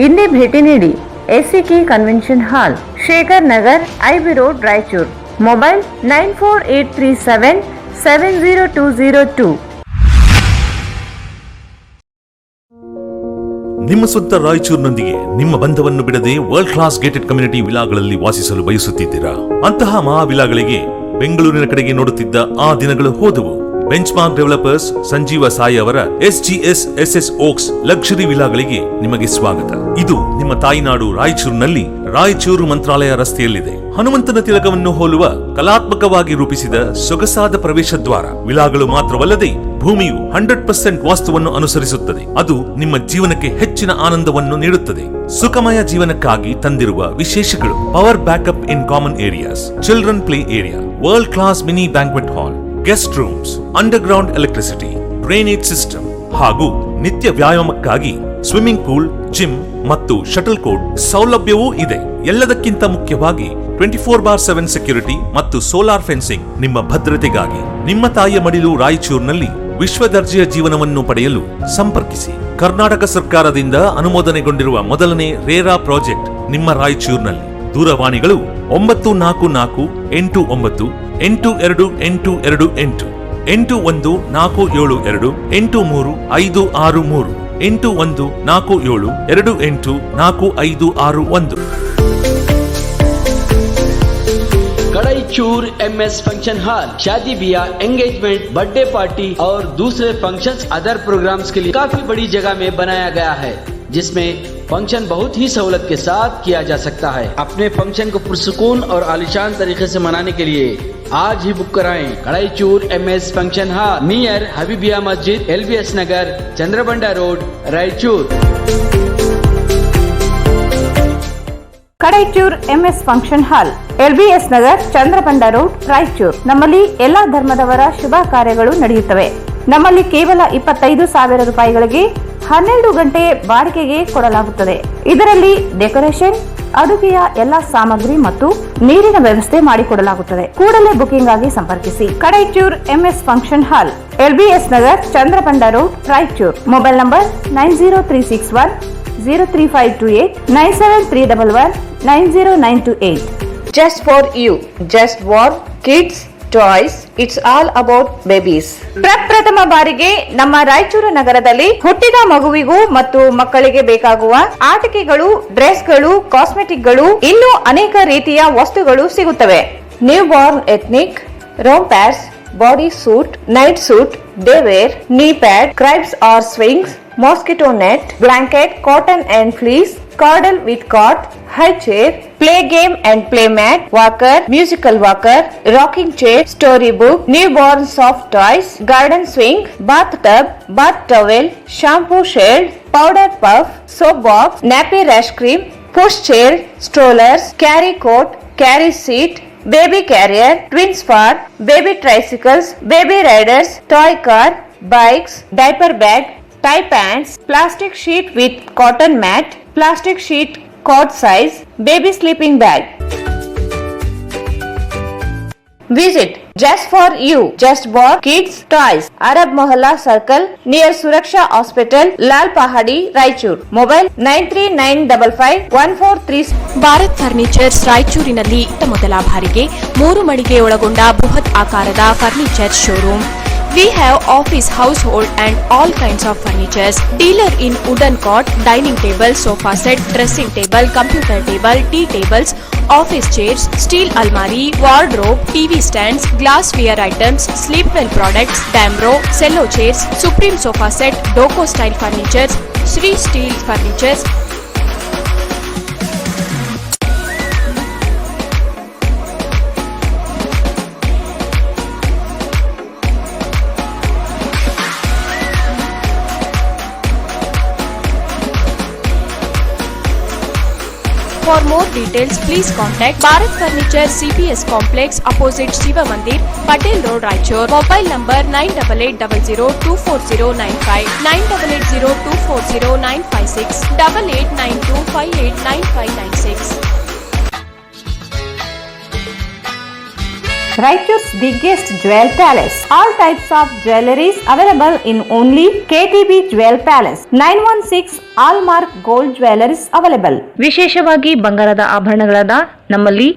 ಇಂದೇ ಭೇಟಿ ನೀಡಿ. ಎಸಿಕೆ ಕನ್ವೆನ್ಷನ್ ಹಾಲ್, Shekhar Nagar, IB road, Raichur. Mobile 9483770202. ನಿಮ್ಮ ಸ್ವಂತ ರಾಯಚೂರಿನೊಂದಿಗೆ ನಿಮ್ಮ ಬಂಧವನ್ನು ಬಿಡದೆ ವರ್ಲ್ಡ್ ಕ್ಲಾಸ್ ಗೇಟೆಡ್ ಕಮ್ಯುನಿಟಿ ವಿಲಾಗಳಲ್ಲಿ ವಾಸಿಸಲು ಬಯಸುತ್ತಿದ್ದೀರಾ? ಅಂತಹ ಮಹಾ ವಿಲಾಗಳಿಗೆ ಬೆಂಗಳೂರಿನ ಕಡೆಗೆ ನೋಡುತ್ತಿದ್ದ ಆ ದಿನಗಳು ಹೋದವು. ಬೆಂಚ್ಮಾರ್ಕ್ ಡೆವಲಪರ್ಸ್ ಸಂಜೀವ ಸಾಯಿ ಅವರ SGS ಓಕ್ಸ್ ಲಕ್ಸುರಿ ವಿಲಾಗಳಿಗೆ ನಿಮಗೆ ಸ್ವಾಗತ. ಇದು ನಿಮ್ಮ ತಾಯಿನಾಡು ರಾಯಚೂರಿನಲ್ಲಿ ರಾಯಚೂರು ಮಂತ್ರಾಲಯ ರಸ್ತೆಯಲ್ಲಿದೆ. ಹನುಮಂತನ ತಿಲಕವನ್ನು ಹೋಲುವ ಕಲಾತ್ಮಕವಾಗಿ ರೂಪಿಸಿದ ಸೊಗಸಾದ ಪ್ರವೇಶ ದ್ವಾರ. ವಿಲಾಗಳು ಮಾತ್ರವಲ್ಲದೆ ಭೂಮಿಯು 100% ವಾಸ್ತುವನ್ನು ಅನುಸರಿಸುತ್ತದೆ. ಅದು ನಿಮ್ಮ ಜೀವನಕ್ಕೆ ಹೆಚ್ಚಿನ ಆನಂದವನ್ನು ನೀಡುತ್ತದೆ. ಸುಖಮಯ ಜೀವನಕ್ಕಾಗಿ ತಂದಿರುವ ವಿಶೇಷಗಳು: power backup in common areas, children play area, world class mini banquet hall, guest rooms, underground electricity, drainage system ಹಾಗೂ ನಿತ್ಯ ವ್ಯಾಯಾಮಕ್ಕಾಗಿ ಸ್ವಿಮ್ಮಿಂಗ್ ಪೂಲ್, ಜಿಮ್ ಮತ್ತು ಶಟಲ್ ಕೋರ್ಟ್ ಸೌಲಭ್ಯವೂ ಇದೆ. ಎಲ್ಲದಕ್ಕಿಂತ ಮುಖ್ಯವಾಗಿ 24/7 ಸೆಕ್ಯೂರಿಟಿ ಮತ್ತು ಸೋಲಾರ್ ಫೆನ್ಸಿಂಗ್ ನಿಮ್ಮ ಭದ್ರತೆಗಾಗಿ. ನಿಮ್ಮ ತಾಯಿಯ ಮಡಿಲು ರಾಯಚೂರಿನಲ್ಲಿ ವಿಶ್ವ ದರ್ಜೆಯ ಜೀವನವನ್ನು ಪಡೆಯಲು ಸಂಪರ್ಕಿಸಿ. ಕರ್ನಾಟಕ ಸರ್ಕಾರದಿಂದ ಅನುಮೋದನೆಗೊಂಡಿರುವ ಮೊದಲನೇ ರೇರಾ ಪ್ರಾಜೆಕ್ಟ್ ನಿಮ್ಮ ರಾಯಚೂರಿನಲ್ಲಿ. ದೂರವಾಣಿಗಳು 9448982828 8147283563 8147284561. कड़ाईचूर MS फंक्शन हॉल शादी ब्याह, एंगेजमेंट, बर्थडे पार्टी और दूसरे फंक्शंस अदर प्रोग्राम्स के लिए काफी बड़ी जगह में बनाया गया है, जिसमें फंक्शन बहुत ही सहूलत के साथ किया जा सकता है। अपने फंक्शन को पुरसुकून और आलिशान तरीके से मनाने के लिए आज ही बुक कराएं। Kadaichur MS function hall near Habibia Masjid, LBS Nagar, Chandrabanda road, Raichur. Kadaichur MS function hall, LBS Nagar, Chandrabanda road, Raichur. ನಮ್ಮಲ್ಲಿ ಎಲ್ಲಾ ಧರ್ಮದವರ ಶುಭ ಕಾರ್ಯಗಳು ನಡೆಯುತ್ತವೆ. ನಮ್ಮಲ್ಲಿ ಕೇವಲ 25,000 ರೂಪಾಯಿಗಳಿಗೆ 12 ಗಂಟೆ ಬಾಡಿಗೆಗೆ ಕೊಡಲಾಗುತ್ತದೆ. ಇದರಲ್ಲಿ ಡೆಕೋರೇಷನ್, ಅಡುಗೆಯ ಎಲ್ಲಾ ಸಾಮಗ್ರಿ ಮತ್ತು ನೀರಿನ ವ್ಯವಸ್ಥೆ ಮಾಡಿಕೊಡಲಾಗುತ್ತದೆ. ಕೂಡಲೇ ಬುಕಿಂಗ್ ಆಗಿ ಸಂಪರ್ಕಿಸಿ. Kadaichur MS function hall, LBS Nagar, Chandrabanda road, Raichur. Mobile number 9036103528 9731190928. Just for you, just for kids toys. It's all about babies. ಪ್ರಪ್ರಥಮ ಬಾರಿಗೆ ನಮ್ಮ ರಾಯಚೂರು ನಗರದಲ್ಲಿ ಹುಟ್ಟಿದ ಮಗುವಿಗೂ ಮತ್ತು ಮಕ್ಕಳಿಗೆ ಬೇಕಾಗುವ ಆಟಿಕೆಗಳು, ಡ್ರೆಸ್ಗಳು, ಕಾಸ್ಮೆಟಿಕ್ಗಳು, ಇನ್ನೂ ಅನೇಕ ರೀತಿಯ ವಸ್ತುಗಳು ಸಿಗುತ್ತವೆ. New born ethnic, room pads, body suit, night suit, day wear, knee pad, cribs or swings, mosquito net, blanket, cotton and fleece, cradle with cot, high chair, play game and play mat, walker, musical walker, rocking chair, storybook, newborn soft toys, garden swing, bathtub, bath towel, shampoo shade, powder puff, soap box, nappy rash cream, push chair, strollers, carry coat, carry seat, baby carrier, twins fart, baby tricycles, baby riders, toy car, bikes, diaper bag, tie pants, plastic sheet with cotton mat, plastic sheet cot size, baby sleeping bag. Visit Just for you, just for kids toys, Arab Mohalla Circle near Suraksha Hospital, Lal Pahadi, Raichur. Mobile 93955143. Bharat furnitures ರಾಯಚೂರಿನಲ್ಲಿ ಮೊದಲ ಬಾರಿಗೆ 3 ಮಳಿಗೆ ಒಳಗೊಂಡ ಬೃಹತ್ ಆಕಾರದ furniture showroom. We have office, household and all kinds of furnitures. Dealer in wooden cot, dining table, sofa set, dressing table, computer table, tea tables, office chairs, steel almari, wardrobe, TV stands, glassware items, sleepwell products, Damro, cello chairs, Supreme sofa set, Doco style furnitures, Sri steel furnitures. For more details, please contact Bharat Furniture CPS Complex opposite Shiva Mandir, Patel Road, Raichur. Mobile number 9880240959, 9880240956, 8892589596. Raichur's biggest jewel palace. All types of jewelries available in only KTB Jewel Palace. 916 Allmark Gold Jewelries available. ವಿಶೇಷವಾಗಿ ಬಂಗಾರದ ಆಭರಣಗಳಾದ ನಮ್ಮಲ್ಲಿ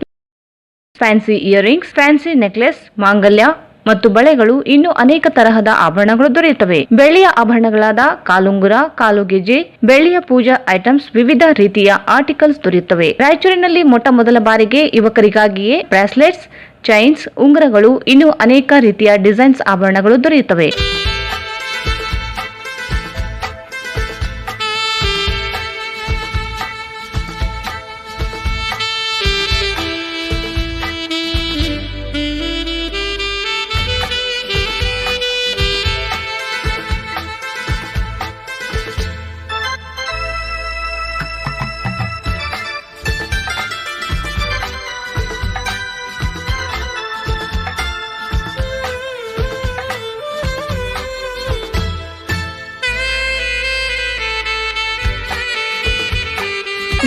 fancy earrings, fancy necklace, ಮಾಂಗಲ್ಯ ಮತ್ತು ಬಳೆಗಳು ಇನ್ನೂ ಅನೇಕ ತರಹದ ಆಭರಣಗಳು ದೊರೆಯುತ್ತವೆ. ಬೆಳ್ಳಿಯ ಆಭರಣಗಳಾದ ಕಾಲುಂಗುರ, ಕಾಲುಗೆಜೆ, ಬೆಳ್ಳಿಯ ಪೂಜಾ ಐಟಮ್ಸ್, ವಿವಿಧ ರೀತಿಯ ಆರ್ಟಿಕಲ್ಸ್ ದೊರೆಯುತ್ತವೆ. ರಾಯಚೂರಿನಲ್ಲಿ ಮೊಟ್ಟ ಮೊದಲ ಬಾರಿಗೆ ಯುವಕರಿಗಾಗಿಯೇ ಬ್ರಾಸ್ಲೆಟ್ಸ್, ಚೈನ್ಸ್, ಉಂಗುರಗಳು, ಇನ್ನೂ ಅನೇಕ ರೀತಿಯ ಡಿಸೈನ್ಸ್ ಆಭರಣಗಳು ದೊರೆಯುತ್ತವೆ.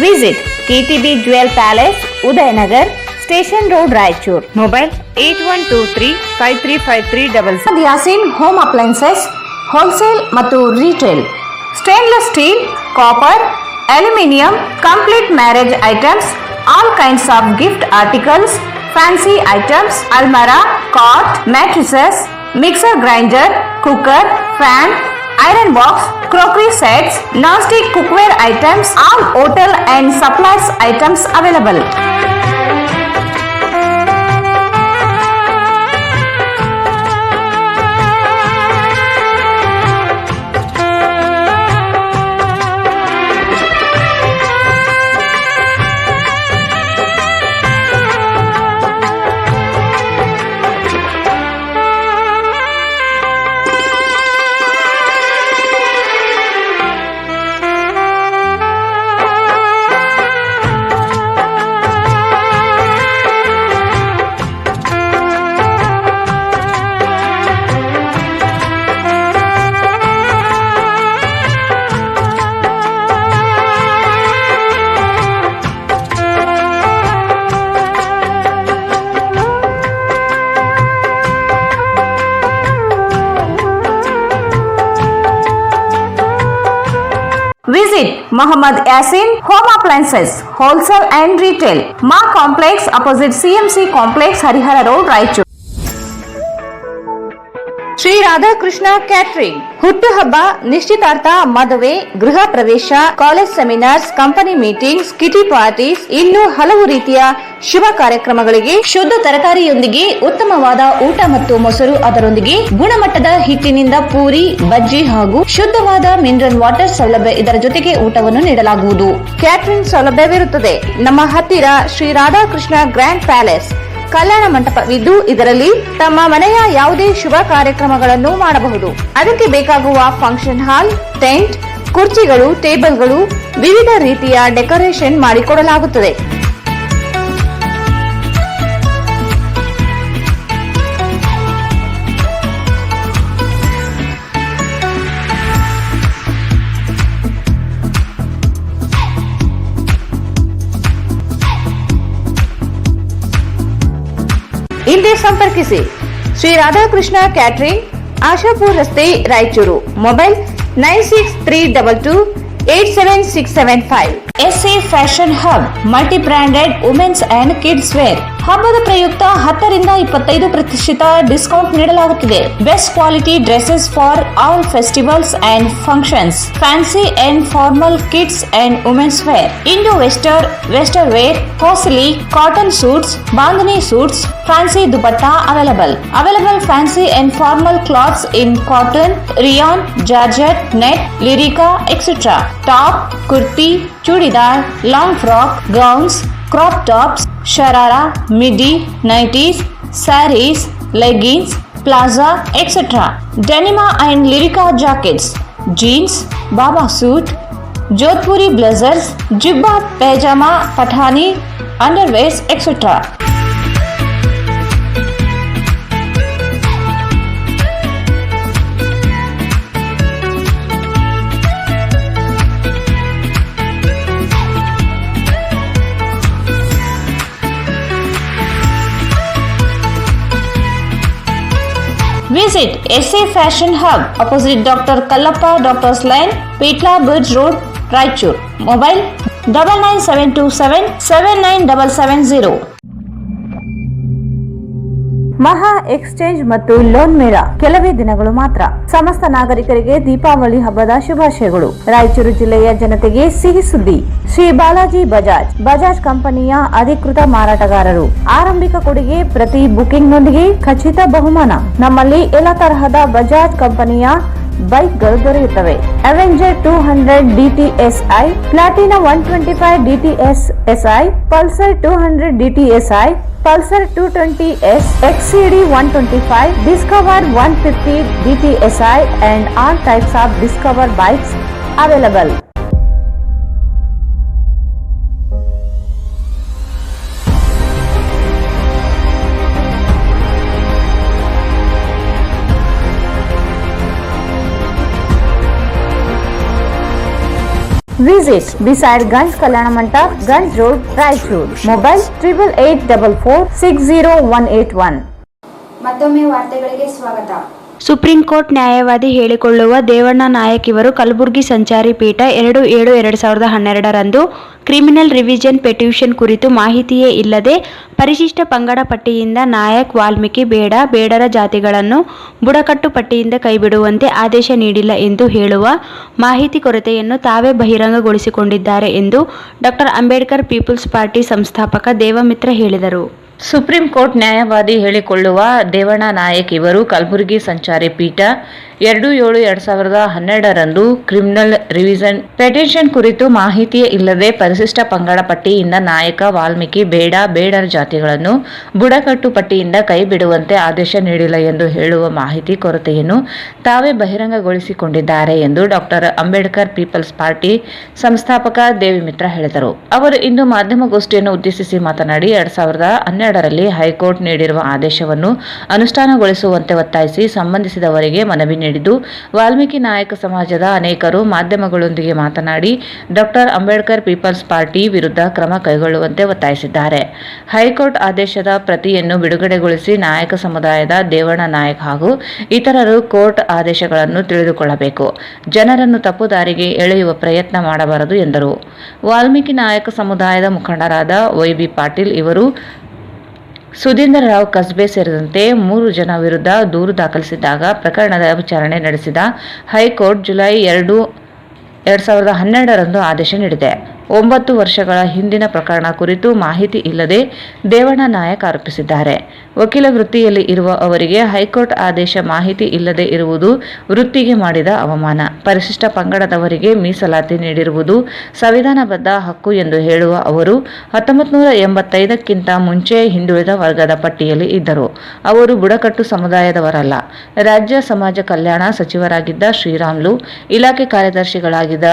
Visit KTB Jewel Palace, Udayanagar, Station Road, Raichur. Mobile 8123535377. Yasin Home Appliances, Wholesale ಮತ್ತು Retail. Stainless steel, copper, aluminium, complete marriage items, all kinds of gift articles, fancy items, almara, cot, mattresses, mixer grinder, cooker, fan, iron box, crockery sets, non-stick cookware items, all hotel and supplies items available. Visit Muhammad Yasin Home Appliances, Wholesale and Retail, Ma Complex opposite CMC Complex, Harihara Road, Raichur. Shri Radhakrishna catering ಹುಟ್ಟುಹಬ್ಬ, ನಿಶ್ಚಿತಾರ್ಥ, ಮದುವೆ, ಗೃಹ ಪ್ರವೇಶ, college seminars, company meetings, kitty parties, ಇನ್ನೂ ಹಲವು ರೀತಿಯ ಶುಭ ಕಾರ್ಯಕ್ರಮಗಳಿಗೆ ಶುದ್ಧ ತರಕಾರಿಯೊಂದಿಗೆ ಉತ್ತಮವಾದ ಊಟ ಮತ್ತು ಮೊಸರು, ಅದರೊಂದಿಗೆ ಗುಣಮಟ್ಟದ ಹಿಟ್ಟಿನಿಂದ ಪೂರಿ, ಬಜ್ಜಿ ಹಾಗೂ ಶುದ್ಧವಾದ ಮಿನರಲ್ ವಾಟರ್ ಸೌಲಭ್ಯ, ಇದರ ಜೊತೆಗೆ ಊಟವನ್ನು ನೀಡಲಾಗುವುದು. ಕ್ಯಾಟರಿಂಗ್ ಸೌಲಭ್ಯವಿರುತ್ತದೆ. ನಮ್ಮ ಹತ್ತಿರ ಶ್ರೀ ರಾಧಾಕೃಷ್ಣ ಗ್ರ್ಯಾಂಡ್ ಪ್ಯಾಲೇಸ್ ಕಲ್ಯಾಣ ಮಂಟಪವಿದ್ದು, ಇದರಲ್ಲಿ ತಮ್ಮ ಮನೆಯ ಯಾವುದೇ ಶುಭ ಕಾರ್ಯಕ್ರಮಗಳನ್ನು ಮಾಡಬಹುದು. ಅದಕ್ಕೆ ಬೇಕಾಗುವ ಫಂಕ್ಷನ್ ಹಾಲ್, ಟೆಂಟ್, ಕುರ್ಚಿಗಳು, ಟೇಬಲ್ಗಳು, ವಿವಿಧ ರೀತಿಯ ಡೆಕೋರೇಷನ್ ಮಾಡಿಕೊಡಲಾಗುತ್ತದೆ. ಹಿಂದೆ ಸಂಪರ್ಕಿಸಿ ಶ್ರೀ ರಾಧಾಕೃಷ್ಣ ಕ್ಯಾಟರಿಂಗ್, ಆಶಾಪುರ್ ರಸ್ತೆ, Raichur. Mobile 9632287675. SA fashion hub, multi branded women's and kids wear. ಹಬ್ಬದ ಪ್ರಯುಕ್ತ 10ರಿಂದ 25% ಡಿಸ್ಕೌಂಟ್ ನೀಡಲಾಗುತ್ತಿದೆ. Best quality dresses for all festivals and functions, fancy and formal kids and women's wear, Indo western wear, costly cotton suits, bandhani suits, fancy dupatta available fancy and formal cloths in cotton, rayon, georgette, net, lyrica, etc. Top, kurti, chudidar, long frock, gowns, crop tops, sharara, midi, nighties, sarees, leggings, plaza, etc. Denim and lyrica jackets, jeans, baba suit, jodhpuri blazers, jibba, pajama, pathani, underwears, etc. Visit SA Fashion Hub, opposite Dr. Kallappa Doctor's Lane, Petla Bridge Road, Raichur. Mobile 99727 79770. ಮಹಾ exchange ಮತ್ತು loan ಮೇಳ ಕೆಲವೇ ದಿನಗಳು ಮಾತ್ರ. ಸಮಸ್ತ ನಾಗರಿಕರಿಗೆ ದೀಪಾವಳಿ ಹಬ್ಬದ ಶುಭಾಶಯಗಳು. ರಾಯಚೂರು ಜಿಲ್ಲೆಯ ಜನತೆಗೆ ಸಿಹಿ ಸುದ್ದಿ. ಶ್ರೀ ಬಾಲಾಜಿ ಬಜಾಜ್ ಕಂಪನಿಯ ಅಧಿಕೃತ ಮಾರಾಟಗಾರರು. ಆರಂಭಿಕ ಕೊಡುಗೆ ಪ್ರತಿ ಬುಕಿಂಗ್ ನೊಂದಿಗೆ ಖಚಿತ ಬಹುಮಾನ. ನಮ್ಮಲ್ಲಿ ಎಲ್ಲ ತರಹದ ಬಜಾಜ್ ಕಂಪನಿಯ ಬೈಕ್ಗಳು ದೊರೆಯುತ್ತವೆ. Avenger 200 DTSI, Platina 125 DTSI, Pulsar 200 DTSI, Pulsar 220S, XCD 125, Discover 150 DTSI and all types of Discover bikes available. Visit beside Ganj Kalyana Mandap, Ganj Road, Raichur. Mobile 8844 ಮತ್ತೊಮ್ಮೆ ವಾರ್ತೆಗಳಿಗೆ ಸ್ವಾಗತ. ಸುಪ್ರೀಂ ಕೋರ್ಟ್ ನ್ಯಾಯವಾದಿ ಹೇಳಿಕೊಳ್ಳುವ ದೇವಣ್ಣ ನಾಯಕ್ ಇವರು ಕಲಬುರಗಿ ಸಂಚಾರಿ ಪೀಠ 2/7/2012 ಕ್ರಿಮಿನಲ್ ರಿವಿಷನ್ ಪೆಟಿಷನ್ ಕುರಿತು ಮಾಹಿತಿಯೇ ಇಲ್ಲದೆ ಪರಿಶಿಷ್ಟ ಪಂಗಡ ಪಟ್ಟಿಯಿಂದ ನಾಯಕ್, ವಾಲ್ಮೀಕಿ, ಬೇಡರ ಜಾತಿಗಳನ್ನು ಬುಡಕಟ್ಟು ಪಟ್ಟಿಯಿಂದ ಕೈಬಿಡುವಂತೆ ಆದೇಶ ನೀಡಿಲ್ಲ ಎಂದು ಹೇಳುವ ಮಾಹಿತಿ ಕೊರತೆಯನ್ನು ತಾವೇ ಬಹಿರಂಗಗೊಳಿಸಿಕೊಂಡಿದ್ದಾರೆ ಎಂದು ಡಾಕ್ಟರ್ ಅಂಬೇಡ್ಕರ್ ಪೀಪಲ್ಸ್ ಪಾರ್ಟಿ ಸಂಸ್ಥಾಪಕ ದೇವಮಿತ್ರ ಹೇಳಿದರು. ಸುಪ್ರೀಂ ಕೋರ್ಟ್ ನ್ಯಾಯವಾದಿ ಹೇಳಿಕೊಳ್ಳುವ ದೇವಣ್ಣ ನಾಯಕ್ ಇವರು ಕಲಬುರಗಿ ಸಂಚಾರಿ ಪೀಠ 2/7/2012 ಕ್ರಿಮಿನಲ್ ರಿವಿಷನ್ ಪೆಟಿಷನ್ ಕುರಿತು ಮಾಹಿತಿಯೇ ಇಲ್ಲದೆ ಪರಿಶಿಷ್ಟ ಪಂಗಡ ಪಟ್ಟಿಯಿಂದ ನಾಯಕ, ವಾಲ್ಮೀಕಿ, ಬೇಡರ ಜಾತಿಗಳನ್ನು ಬುಡಕಟ್ಟು ಪಟ್ಟಿಯಿಂದ ಕೈ ಬಿಡುವಂತೆ ಆದೇಶ ನೀಡಿಲ್ಲ ಎಂದು ಹೇಳುವ ಮಾಹಿತಿ ಕೊರತೆಯನ್ನು ತಾವೇ ಬಹಿರಂಗಗೊಳಿಸಿಕೊಂಡಿದ್ದಾರೆ ಎಂದು ಡಾಕ್ಟರ್ ಅಂಬೇಡ್ಕರ್ ಪೀಪಲ್ಸ್ ಪಾರ್ಟಿ ಸಂಸ್ಥಾಪಕ ದೇವಿಮಿತ್ರ ಹೇಳಿದರು. ಅವರು ಇಂದು ಮಾಧ್ಯಮಗೋಷ್ಠಿಯನ್ನು ಉದ್ದೇಶಿಸಿ ಮಾತನಾಡಿ 2012ರಲ್ಲಿ ಹೈಕೋರ್ಟ್ ನೀಡಿರುವ ಆದೇಶವನ್ನು ಅನುಷ್ಠಾನಗೊಳಿಸುವಂತೆ ಒತ್ತಾಯಿಸಿ ಸಂಬಂಧಿಸಿದವರಿಗೆ ಮನವಿ ನೀಡಿದ್ದು, ವಾಲ್ಮೀಕಿ ನಾಯಕ ಸಮಾಜದ ಅನೇಕರು ಮಾಧ್ಯಮಗಳೊಂದಿಗೆ ಮಾತನಾಡಿ ಡಾಕ್ಟರ್ ಅಂಬೇಡ್ಕರ್ ಪೀಪಲ್ಸ್ ಪಾರ್ಟಿ ವಿರುದ್ಧ ಕ್ರಮ ಕೈಗೊಳ್ಳುವಂತೆ ಒತ್ತಾಯಿಸಿದ್ದಾರೆ. ಹೈಕೋರ್ಟ್ ಆದೇಶದ ಪ್ರತಿಯನ್ನು ಬಿಡುಗಡೆಗೊಳಿಸಿ ನಾಯಕ ಸಮುದಾಯದ ದೇವಣ್ಣ ನಾಯಕ್ ಹಾಗೂ ಇತರರು ಕೋರ್ಟ್ ಆದೇಶಗಳನ್ನು ತಿಳಿದುಕೊಳ್ಳಬೇಕು. ಜನರನ್ನು ತಪ್ಪು ದಾರಿಗೆ ಎಳೆಯುವ ಪ್ರಯತ್ನ ಮಾಡಬಾರದು ಎಂದರು. ವಾಲ್ಮೀಕಿ ನಾಯಕ ಸಮುದಾಯದ ಮುಖಂಡರಾದ YB ಪಾಟೀಲ್ ಇವರು ಸುಧೀಂದ್ರ ರಾವ್ ಕಸ್ಬೆ ಸೇರಿದಂತೆ 3 ಜನ ವಿರುದ್ಧ ದೂರು ದಾಖಲಿಸಿದ್ದಾಗ ಪ್ರಕರಣದ ವಿಚಾರಣೆ ನಡೆಸಿದ ಹೈಕೋರ್ಟ್ ಜುಲೈ 2, 2012ರಂದು ಆದೇಶ ನೀಡಿದೆ. 9 ವರ್ಷಗಳ ಹಿಂದಿನ ಪ್ರಕರಣ ಕುರಿತು ಮಾಹಿತಿ ಇಲ್ಲದೆ ದೇವಣ್ಣ ನಾಯಕ್ ಆರೋಪಿಸಿದ್ದಾರೆ. ವಕೀಲ ವೃತ್ತಿಯಲ್ಲಿ ಇರುವ ಅವರಿಗೆ ಹೈಕೋರ್ಟ್ ಆದೇಶ ಮಾಹಿತಿ ಇಲ್ಲದೆ ಇರುವುದು ವೃತ್ತಿಗೆ ಮಾಡಿದ ಅವಮಾನ. ಪರಿಶಿಷ್ಟ ಪಂಗಡದವರಿಗೆ ಮೀಸಲಾತಿ ನೀಡಿರುವುದು ಸಂವಿಧಾನಬದ್ಧ ಹಕ್ಕು ಎಂದು ಹೇಳುವ ಅವರು 1985ಕ್ಕಿಂತ ಮುಂಚೆ ಹಿಂದುಳಿದ ವರ್ಗದ ಪಟ್ಟಿಯಲ್ಲಿ ಇದ್ದರು. ಅವರು ಬುಡಕಟ್ಟು ಸಮುದಾಯದವರಲ್ಲ. ರಾಜ್ಯ ಸಮಾಜ ಕಲ್ಯಾಣ ಸಚಿವರಾಗಿದ್ದ ಶ್ರೀರಾಮ್ಲು, ಇಲಾಖೆ ಕಾರ್ಯದರ್ಶಿಗಳಾಗಿದ್ದ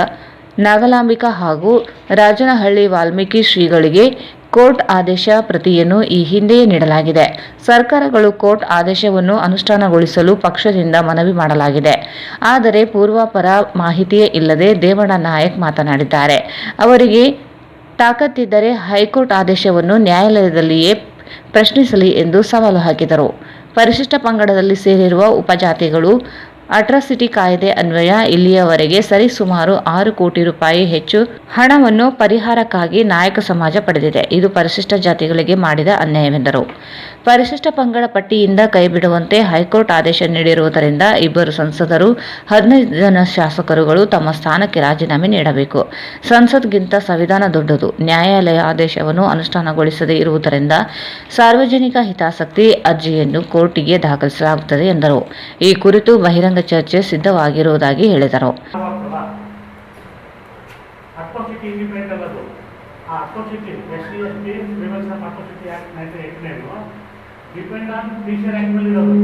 ನಾಗಲಾಂಬಿಕಾ ಹಾಗೂ ರಾಜನಹಳ್ಳಿ ವಾಲ್ಮೀಕಿ ಶ್ರೀಗಳಿಗೆ ಕೋರ್ಟ್ ಆದೇಶ ಪ್ರತಿಯನ್ನು ಈ ಹಿಂದೆಯೇ ನೀಡಲಾಗಿದೆ. ಸರ್ಕಾರಗಳು ಕೋರ್ಟ್ ಆದೇಶವನ್ನು ಅನುಷ್ಠಾನಗೊಳಿಸಲು ಪಕ್ಷದಿಂದ ಮನವಿ ಮಾಡಲಾಗಿದೆ. ಆದರೆ ಪೂರ್ವಾಪರ ಮಾಹಿತಿಯೇ ಇಲ್ಲದೆ ದೇವಣ್ಣ ನಾಯಕ್ ಮಾತನಾಡಿದ್ದಾರೆ. ಅವರಿಗೆ ತಾಕತ್ತಿದ್ದರೆ ಹೈಕೋರ್ಟ್ ಆದೇಶವನ್ನು ನ್ಯಾಯಾಲಯದಲ್ಲಿಯೇ ಪ್ರಶ್ನಿಸಲಿ ಎಂದು ಸವಾಲು ಹಾಕಿದರು. ಪರಿಶಿಷ್ಟ ಪಂಗಡದಲ್ಲಿ ಸೇರಿರುವ ಉಪಜಾತಿಗಳು ಅಟ್ರಾಸಿಟಿ ಕಾಯ್ದೆ ಅನ್ವಯ ಇಲ್ಲಿಯವರೆಗೆ ಸರಿಸುಮಾರು 6 ಕೋಟಿ ರೂಪಾಯಿ ಹೆಚ್ಚು ಹಣವನ್ನು ಪರಿಹಾರಕ್ಕಾಗಿ ನಾಯಕ ಸಮಾಜ ಪಡೆದಿದೆ. ಇದು ಪರಿಶಿಷ್ಟ ಜಾತಿಗಳಿಗೆ ಮಾಡಿದ ಅನ್ಯಾಯವೆಂದರು. ಪರಿಶಿಷ್ಟ ಪಂಗಡ ಪಟ್ಟಿಯಿಂದ ಕೈಬಿಡುವಂತೆ ಹೈಕೋರ್ಟ್ ಆದೇಶ ನೀಡಿರುವುದರಿಂದ 2 ಸಂಸದರು 15 ಜನ ಶಾಸಕರುಗಳು ತಮ್ಮ ಸ್ಥಾನಕ್ಕೆ ರಾಜೀನಾಮೆ ನೀಡಬೇಕು. ಸಂಸತ್ಗಿಂತ ಸಂವಿಧಾನ ದೊಡ್ಡದು. ನ್ಯಾಯಾಲಯ ಆದೇಶವನ್ನು ಅನುಷ್ಠಾನಗೊಳಿಸದೇ ಇರುವುದರಿಂದ ಸಾರ್ವಜನಿಕ ಹಿತಾಸಕ್ತಿ ಅರ್ಜಿಯನ್ನು ಕೋರ್ಟಿಗೆ ದಾಖಲಿಸಲಾಗುತ್ತದೆ ಎಂದರು. ಈ ಕುರಿತು ಬಹಿರಂಗ ಚರ್ಚೆ ಸಿದ್ಧವಾಗಿರುವುದಾಗಿ ಹೇಳಿದರು. ಡಿಪೆಂಡ್ ಆನ್ ಫ್ಯೂಚರ್ ಆಕ್ಟ್ ಮೇಲೆ ಇರೋದು.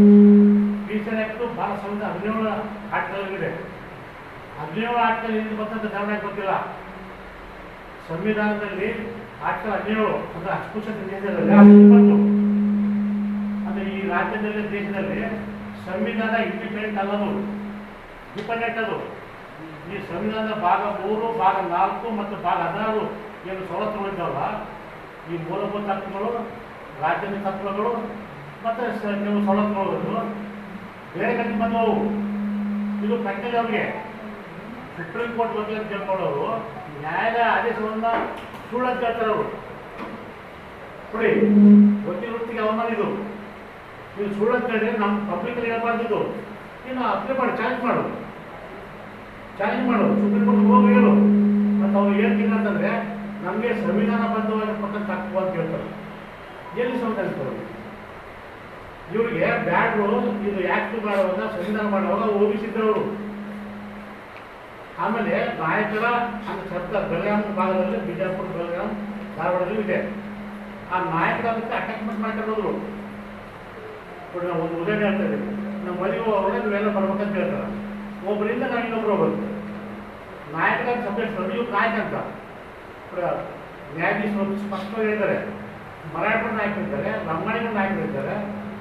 ಫ್ಯೂಚರ್ ಆಕ್ಟ್ ಭಾಳ 17 ಆಕ್ಟ್ಗಳಿದೆ. 17 ಆಕ್ಟ್ಗಳು ಏನು ಬರ್ತಂತ ದಾವಣೆ ಗೊತ್ತಿಲ್ಲ. ಸಂವಿಧಾನದಲ್ಲಿ ಆಕ್ಟ್ 17 ಅಂದರೆ ಅಸ್ಪೃಶ್ಯತೆ ದೇಶದಲ್ಲಿ 20 ಅಂದರೆ ಈ ರಾಜ್ಯದಲ್ಲಿ ದೇಶದಲ್ಲಿ ಸಂವಿಧಾನ ಇಂಡಿಪೆಂಡೆಂಟ್ ಅಲ್ಲದು, ಡಿಪೆಂಡೆಂಟ್ ಅದು. ಈ ಸಂವಿಧಾನದ ಭಾಗ 3, ಭಾಗ 4 ಮತ್ತು ಭಾಗ 16 ಏನು ಸವಲತ್ತುಗಳು ಇದ್ದಾವಲ್ಲ, ಈ ಮೂಲಭೂತ ಹಕ್ಕುಗಳು, ರಾಜ್ಯದ ತತ್ವಗಳು ಮತ್ತು ನೀವು ಸವಲತ್ತುಗಳು ಬೇರೆ ಕಡೆ ಬಂದವು. ಇದು ಪ್ರಜ್ಞೆ ಅವ್ರಿಗೆ ಸುಪ್ರೀಂ ಕೋರ್ಟ್ ವಕೀಲ ಕೇಳ್ಕೊಳ್ಳೋರು ನ್ಯಾಯಾಲಯ ಆದೇಶವನ್ನು ಸುಳ್ಳಂತ ಹೇಳ್ತಾರೆ. ಅವರು ನೋಡಿ, ವಕೀಲ ವೃತ್ತಿಗೆ ಅವಮಾನ ಇದು. ನೀವು ಸುಳ್ಳು ಅಂತ ಹೇಳಿದ್ರೆ ನಮ್ಮ ಪಬ್ಲಿಕಲ್ಲಿ ಹೇಳ್ಬಾರ್ದಿದ್ದು. ನೀನು ಅಪ್ಲೈ ಮಾಡಿ ಚಾಲೆಂಜ್ ಮಾಡು ಸುಪ್ರೀಂ ಕೋರ್ಟ್ ಹೋಗಿ ಹೇಳು. ಮತ್ತು ಅವ್ರು ಹೇಳ್ತೀನಿ ಅಂತಂದರೆ ನಮಗೆ ಸಂವಿಧಾನಬದ್ಧವಾಗಿರ್ತಕ್ಕಂಥ ಹಕ್ಕು ಅಂತ ಹೇಳ್ತಾರೆ. ಎಲ್ಲಿ ಸಂವಿಧಾನ ಇರ್ತದೆ ಇವರಿಗೆ? ಬ್ಯಾಡ್ರು ಇದು ಆ್ಯಕ್ಟ್ ಮಾಡುವಾಗ ಸಂವಿಧಾನ ಮಾಡುವಾಗ ಓಬಿಸಿದ್ದವರು. ಆಮೇಲೆ ನಾಯಕರ ಅಂತ ಸರ್ಕಾರ ಬೆಳಗಾಂ ಭಾಗದಲ್ಲಿ, ಬಿಜಾಪುರ, ಬೆಳಗಾಂ, ಧಾರವಾಡದಲ್ಲೂ ಇದೆ. ಆ ನಾಯಕರ ಅದಕ್ಕೆ ಅಟ್ಯಾಚ್ಮೆಂಟ್ ಮಾಡ್ಕೊಂಡೋದ್ರು. ನಾವು ಒಂದು ಉದಾಹರಣೆ ಹೇಳ್ತಾ ಇದ್ದೀವಿ. ನಮ್ಮ ಮದುವೆ ಒಳಗೆ ನೀವೆಲ್ಲ ಬರ್ಬೇಕಂತ ಹೇಳ್ತಾರೆ. ಒಬ್ಬರಿಂದ ನಾವು ಇನ್ನೊಬ್ರು ಹೋಗೋದು. ನಾಯಕರ ಸಬ್ಜೆಕ್ಟ್ ಇವ್ರು ನಾಯಕ ಅಂತ ನ್ಯಾಯಾಧೀಶರು ಸ್ಪಷ್ಟವಾಗಿ ಹೇಳಿದ್ದಾರೆ. ಮರಾಠರು ನಾಯಕರಿದ್ದಾರೆ, ಲಂಬಾಣಿಗರು ನಾಯಕರಿದ್ದಾರೆ,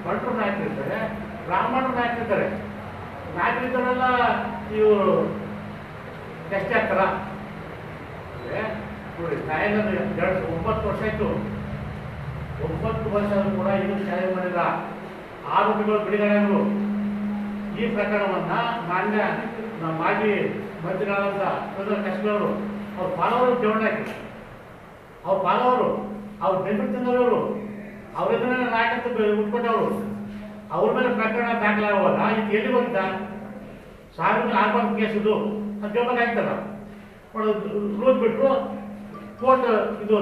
ಭಟ್ರು ನಾಯಕರಿದ್ದಾರೆ, ಬ್ರಾಹ್ಮಣರು ನಾಯಕರಿದ್ದಾರೆ. ನಾಯಕರಿದ್ದಾರೆಲ್ಲ ಇವರು ಟೆಸ್ಟ್ ಆಗ್ತಾರ ನೋಡಿ. ನ್ಯಾಯಾಲಯದ 9 ವರ್ಷ ಆಯಿತು. 9 ವರ್ಷ ಕೂಡ ಇನ್ನೂ ನ್ಯಾಯ ಮಾಡಿಲ್ಲ. ಆರೋಪಿಗಳು ಬಿಡುಗಡೆಗಳು. ಈ ಪ್ರಕರಣವನ್ನು ಮಾನ್ಯ ಮಾಜಿ ಮಂತ್ರಿಗಳಾದಂಥ ಕಶ್ಮೀರವರು ಅವ್ರ ಪಾಲವರು ಜೋಡಣೆ ಹಾಕಿ, ಅವ್ರ ಪಾಲವರು ಅವ್ರು ಬೆಂಬಲಿತ ತಿಂದವರು ಅವರಿಂದ ನಾಯಕತ್ವ ಉಟ್ಕೊಂಡವರು ಅವ್ರ ಮೇಲೆ ಪ್ರಕರಣ ದಾಖಲಾಗುವಾಗ ಇದು ಎಲ್ಲಿ ಬಂದ? ಸಾರ್ವಜನಿಕ ಆಗಬಾರ್ದು ಕೇಸ್ ಇದು ಅಂತ ಹೇಳ್ಬೇಕಾಗ್ತದ. ರೂಲ್ ಬಿಟ್ಟರು ಕೋರ್ಟ್ ಇದು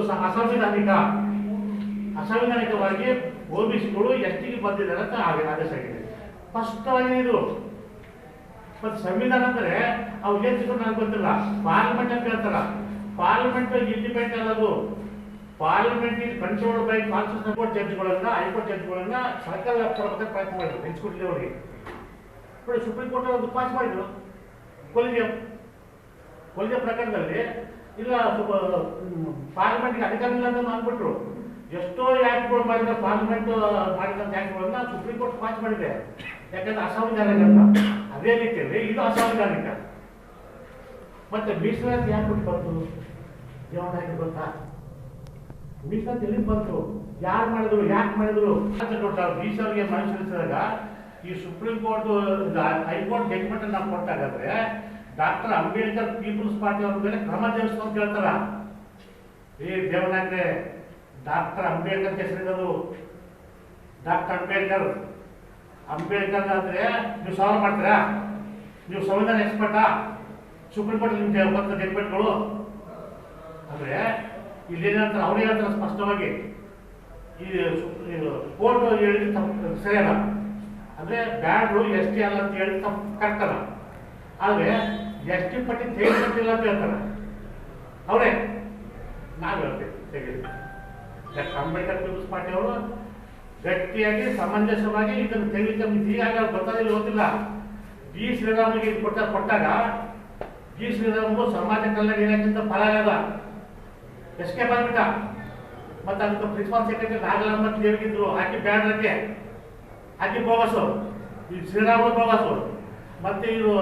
ಅಸಂವಿಧಾನಿಕವಾಗಿ ಓಬಿಸಿಗಳು ಎಷ್ಟಿಗೆ ಬಂದಿದ್ದಾರೆ ಅಂತ ಆದೇಶ ಆಗಿದೆ. ಸ್ಪಷ್ಟವಾಗಿ ಇದು. ಮತ್ತು ಸಂವಿಧಾನ ಅಂದರೆ ಅವ್ರು ಏನು ಸಿಕ್ಕರು ನನಗೆ ಗೊತ್ತಿಲ್ಲ. ಪಾರ್ಲಿಮೆಂಟ್ ಅಂತ ಹೇಳ್ತಾರ. ಪಾರ್ಲಿಮೆಂಟ್ ಇಂಡಿಪೆಂಡೆಂಟ್ ಅಲ್ಲದು. Parliament is controlled by constitutional court ಜಡ್ಜ್ಗಳನ್ನ, ಹೈಕೋರ್ಟ್ ಜಡ್ಜ್ಗಳನ್ನ ಸರ್ಕಾರ ವ್ಯಾಪ್ತಿಗೆ ಪ್ರಯತ್ನ ಮಾಡಿದ್ರು ಹೆಂಚ್ಕೊಡ್ಲಿ ಅವರಿಗೆ. ನೋಡಿ, ಸುಪ್ರೀಂ ಕೋರ್ಟ್ ಒಂದು ಪಾಸ್ ಮಾಡಿದ್ರು ಕೊಲಿಜಿಯಂ ಪ್ರಕರಣದಲ್ಲಿ. ಇಲ್ಲ ಪಾರ್ಲಿಮೆಂಟ್ಗೆ ಅಧಿಕಾರ ಇಲ್ಲ ಅಂತ ಅಂದ್ಬಿಟ್ರು. ಎಷ್ಟೋ ಆ್ಯಕ್ಟ್ಗಳು ಮಾಡಿದ ಪಾರ್ಲಿಮೆಂಟ್ ಮಾಡಿದಂಥ ಆ್ಯಕ್ಟ್ಗಳನ್ನ ಸುಪ್ರೀಂ ಕೋರ್ಟ್ ಪಾಸ್ ಮಾಡಿದೆ. ಯಾಕಂದ್ರೆ ಅಸಂವಿಧಾನಿಕ ಅಂತ. ಅದೇ ರೀತಿಯಲ್ಲಿ ಇದು ಅಸಂವಿಧಾನಿಕ. ಮತ್ತೆ ಮೀಸಲಾತಿ ಯಾಕೆ ಬಿಟ್ಟು ಬಂತು? ಜೀವನ ಗೊತ್ತಾ? ಮೀಸಲಾತಿ ಎಲ್ಲಿ ಬಂತು? ಯಾರು ಮಾಡಿದ್ರು, ಯಾಕೆ ಮಾಡಿದ್ರು ಅಂತ ಕೊಟ್ಟಾಗ ಮೀಸಲಿಗೆ ಮನುಷ್ಯರಿಸಿದಾಗ ಈ ಸುಪ್ರೀಂ ಕೋರ್ಟ್ ಹೈಕೋರ್ಟ್ ಜಡ್ಜ್ಮೆಂಟ್ ನಾವು ಕೊಟ್ಟಾಗಾದ್ರೆ ಡಾಕ್ಟರ್ ಅಂಬೇಡ್ಕರ್ ಪೀಪಲ್ಸ್ ಪಾರ್ಟಿ ಅವ್ರ ಮೇಲೆ ಕ್ರಮ ಜರುಗಿಸ್ತು ಅಂತ ಹೇಳ್ತಾರ. ಈ ದೇವನಾಗ್ರೆ ಡಾಕ್ಟರ್ ಅಂಬೇಡ್ಕರ್ ಹೆಸರಿರೋದು. ಡಾಕ್ಟರ್ ಅಂಬೇಡ್ಕರ್ ಅಂದ್ರೆ ನೀವು ಸಾಲ್ವ್ ಮಾಡ್ತೀರಾ? ನೀವು ಸಂವಿಧಾನ ಎಕ್ಸ್ಪರ್ಟಾ? ಸುಪ್ರೀಂ ಕೋರ್ಟ್ ನಿಮ್ಗೆ ಬಂದ ಜಡ್ಜ್ಮೆಂಟ್ಗಳು ಅಂದ್ರೆ ಇಲ್ಲೇನಂತಾರೆ, ಅವ್ರು ಹೇಳ್ತಾರೆ ಸ್ಪಷ್ಟವಾಗಿ ಈ ಕೋರ್ಟ್ ಹೇಳಿದ ಸರಿಯಲ್ಲ. ಅಂದ್ರೆ ಬ್ಯಾಡ್ರು ST ಅಲ್ಲ ಅಂತ ಹೇಳಿ ಕರೆಕ್ಟ್ ಅಲ್ಲ. ಆದರೆ ST ಪಟ್ಟಿ ತೆಗೆದುಕೊಟ್ಟಿಲ್ಲ ಅಂತ ಹೇಳ್ತಾರೆ ಅವರೇ. ನಾವು ಹೇಳ್ತೇವೆ ತೆಗೆದು. ಅಂಬೇಡ್ಕರ್ ಪೀಪಲ್ಸ್ ಪಾರ್ಟಿ ಅವರು ಗಟ್ಟಿಯಾಗಿ ಸಮಂಜಸವಾಗಿ ಇದನ್ನು ತೆಗೆದುಕೊಂಡು ಹೀಗಾಗಿ ಅವ್ರು ಗೊತ್ತಾದಿಲ್ಲ, ಗೊತ್ತಿಲ್ಲ. ಬಿ ಶ್ರೀರಾಮ್ಗೆ ಇದು ಕೊಟ್ಟಾಗ ಬಿ ಶ್ರೀರಾಮ್ಗೂ ಸಮಾಜ ಕಲ್ಯಾಣ ಇಲಾಖೆಯಿಂದ ಫಲ ಆಗದ ಎಸ್ಕೇಪ್ ಆಗ್ಬಿಟ್ಟ. ಮತ್ತು ಅದಕ್ಕೆ ಪ್ರಿನ್ಸಿಪಾಲ್ ಸೆಕ್ರೆಟರಿ ನಾಗಲಮ್ಮ ದೇವಿಗಿದ್ರು ಆಕೆ ಬ್ಯಾಡ್ರಕ್ಕೆ ಆಕೆ ಬೋಗಸು, ಈ ಶ್ರೀರಾಮುಲು ಬೋಗಸು. ಮತ್ತು ಇವರು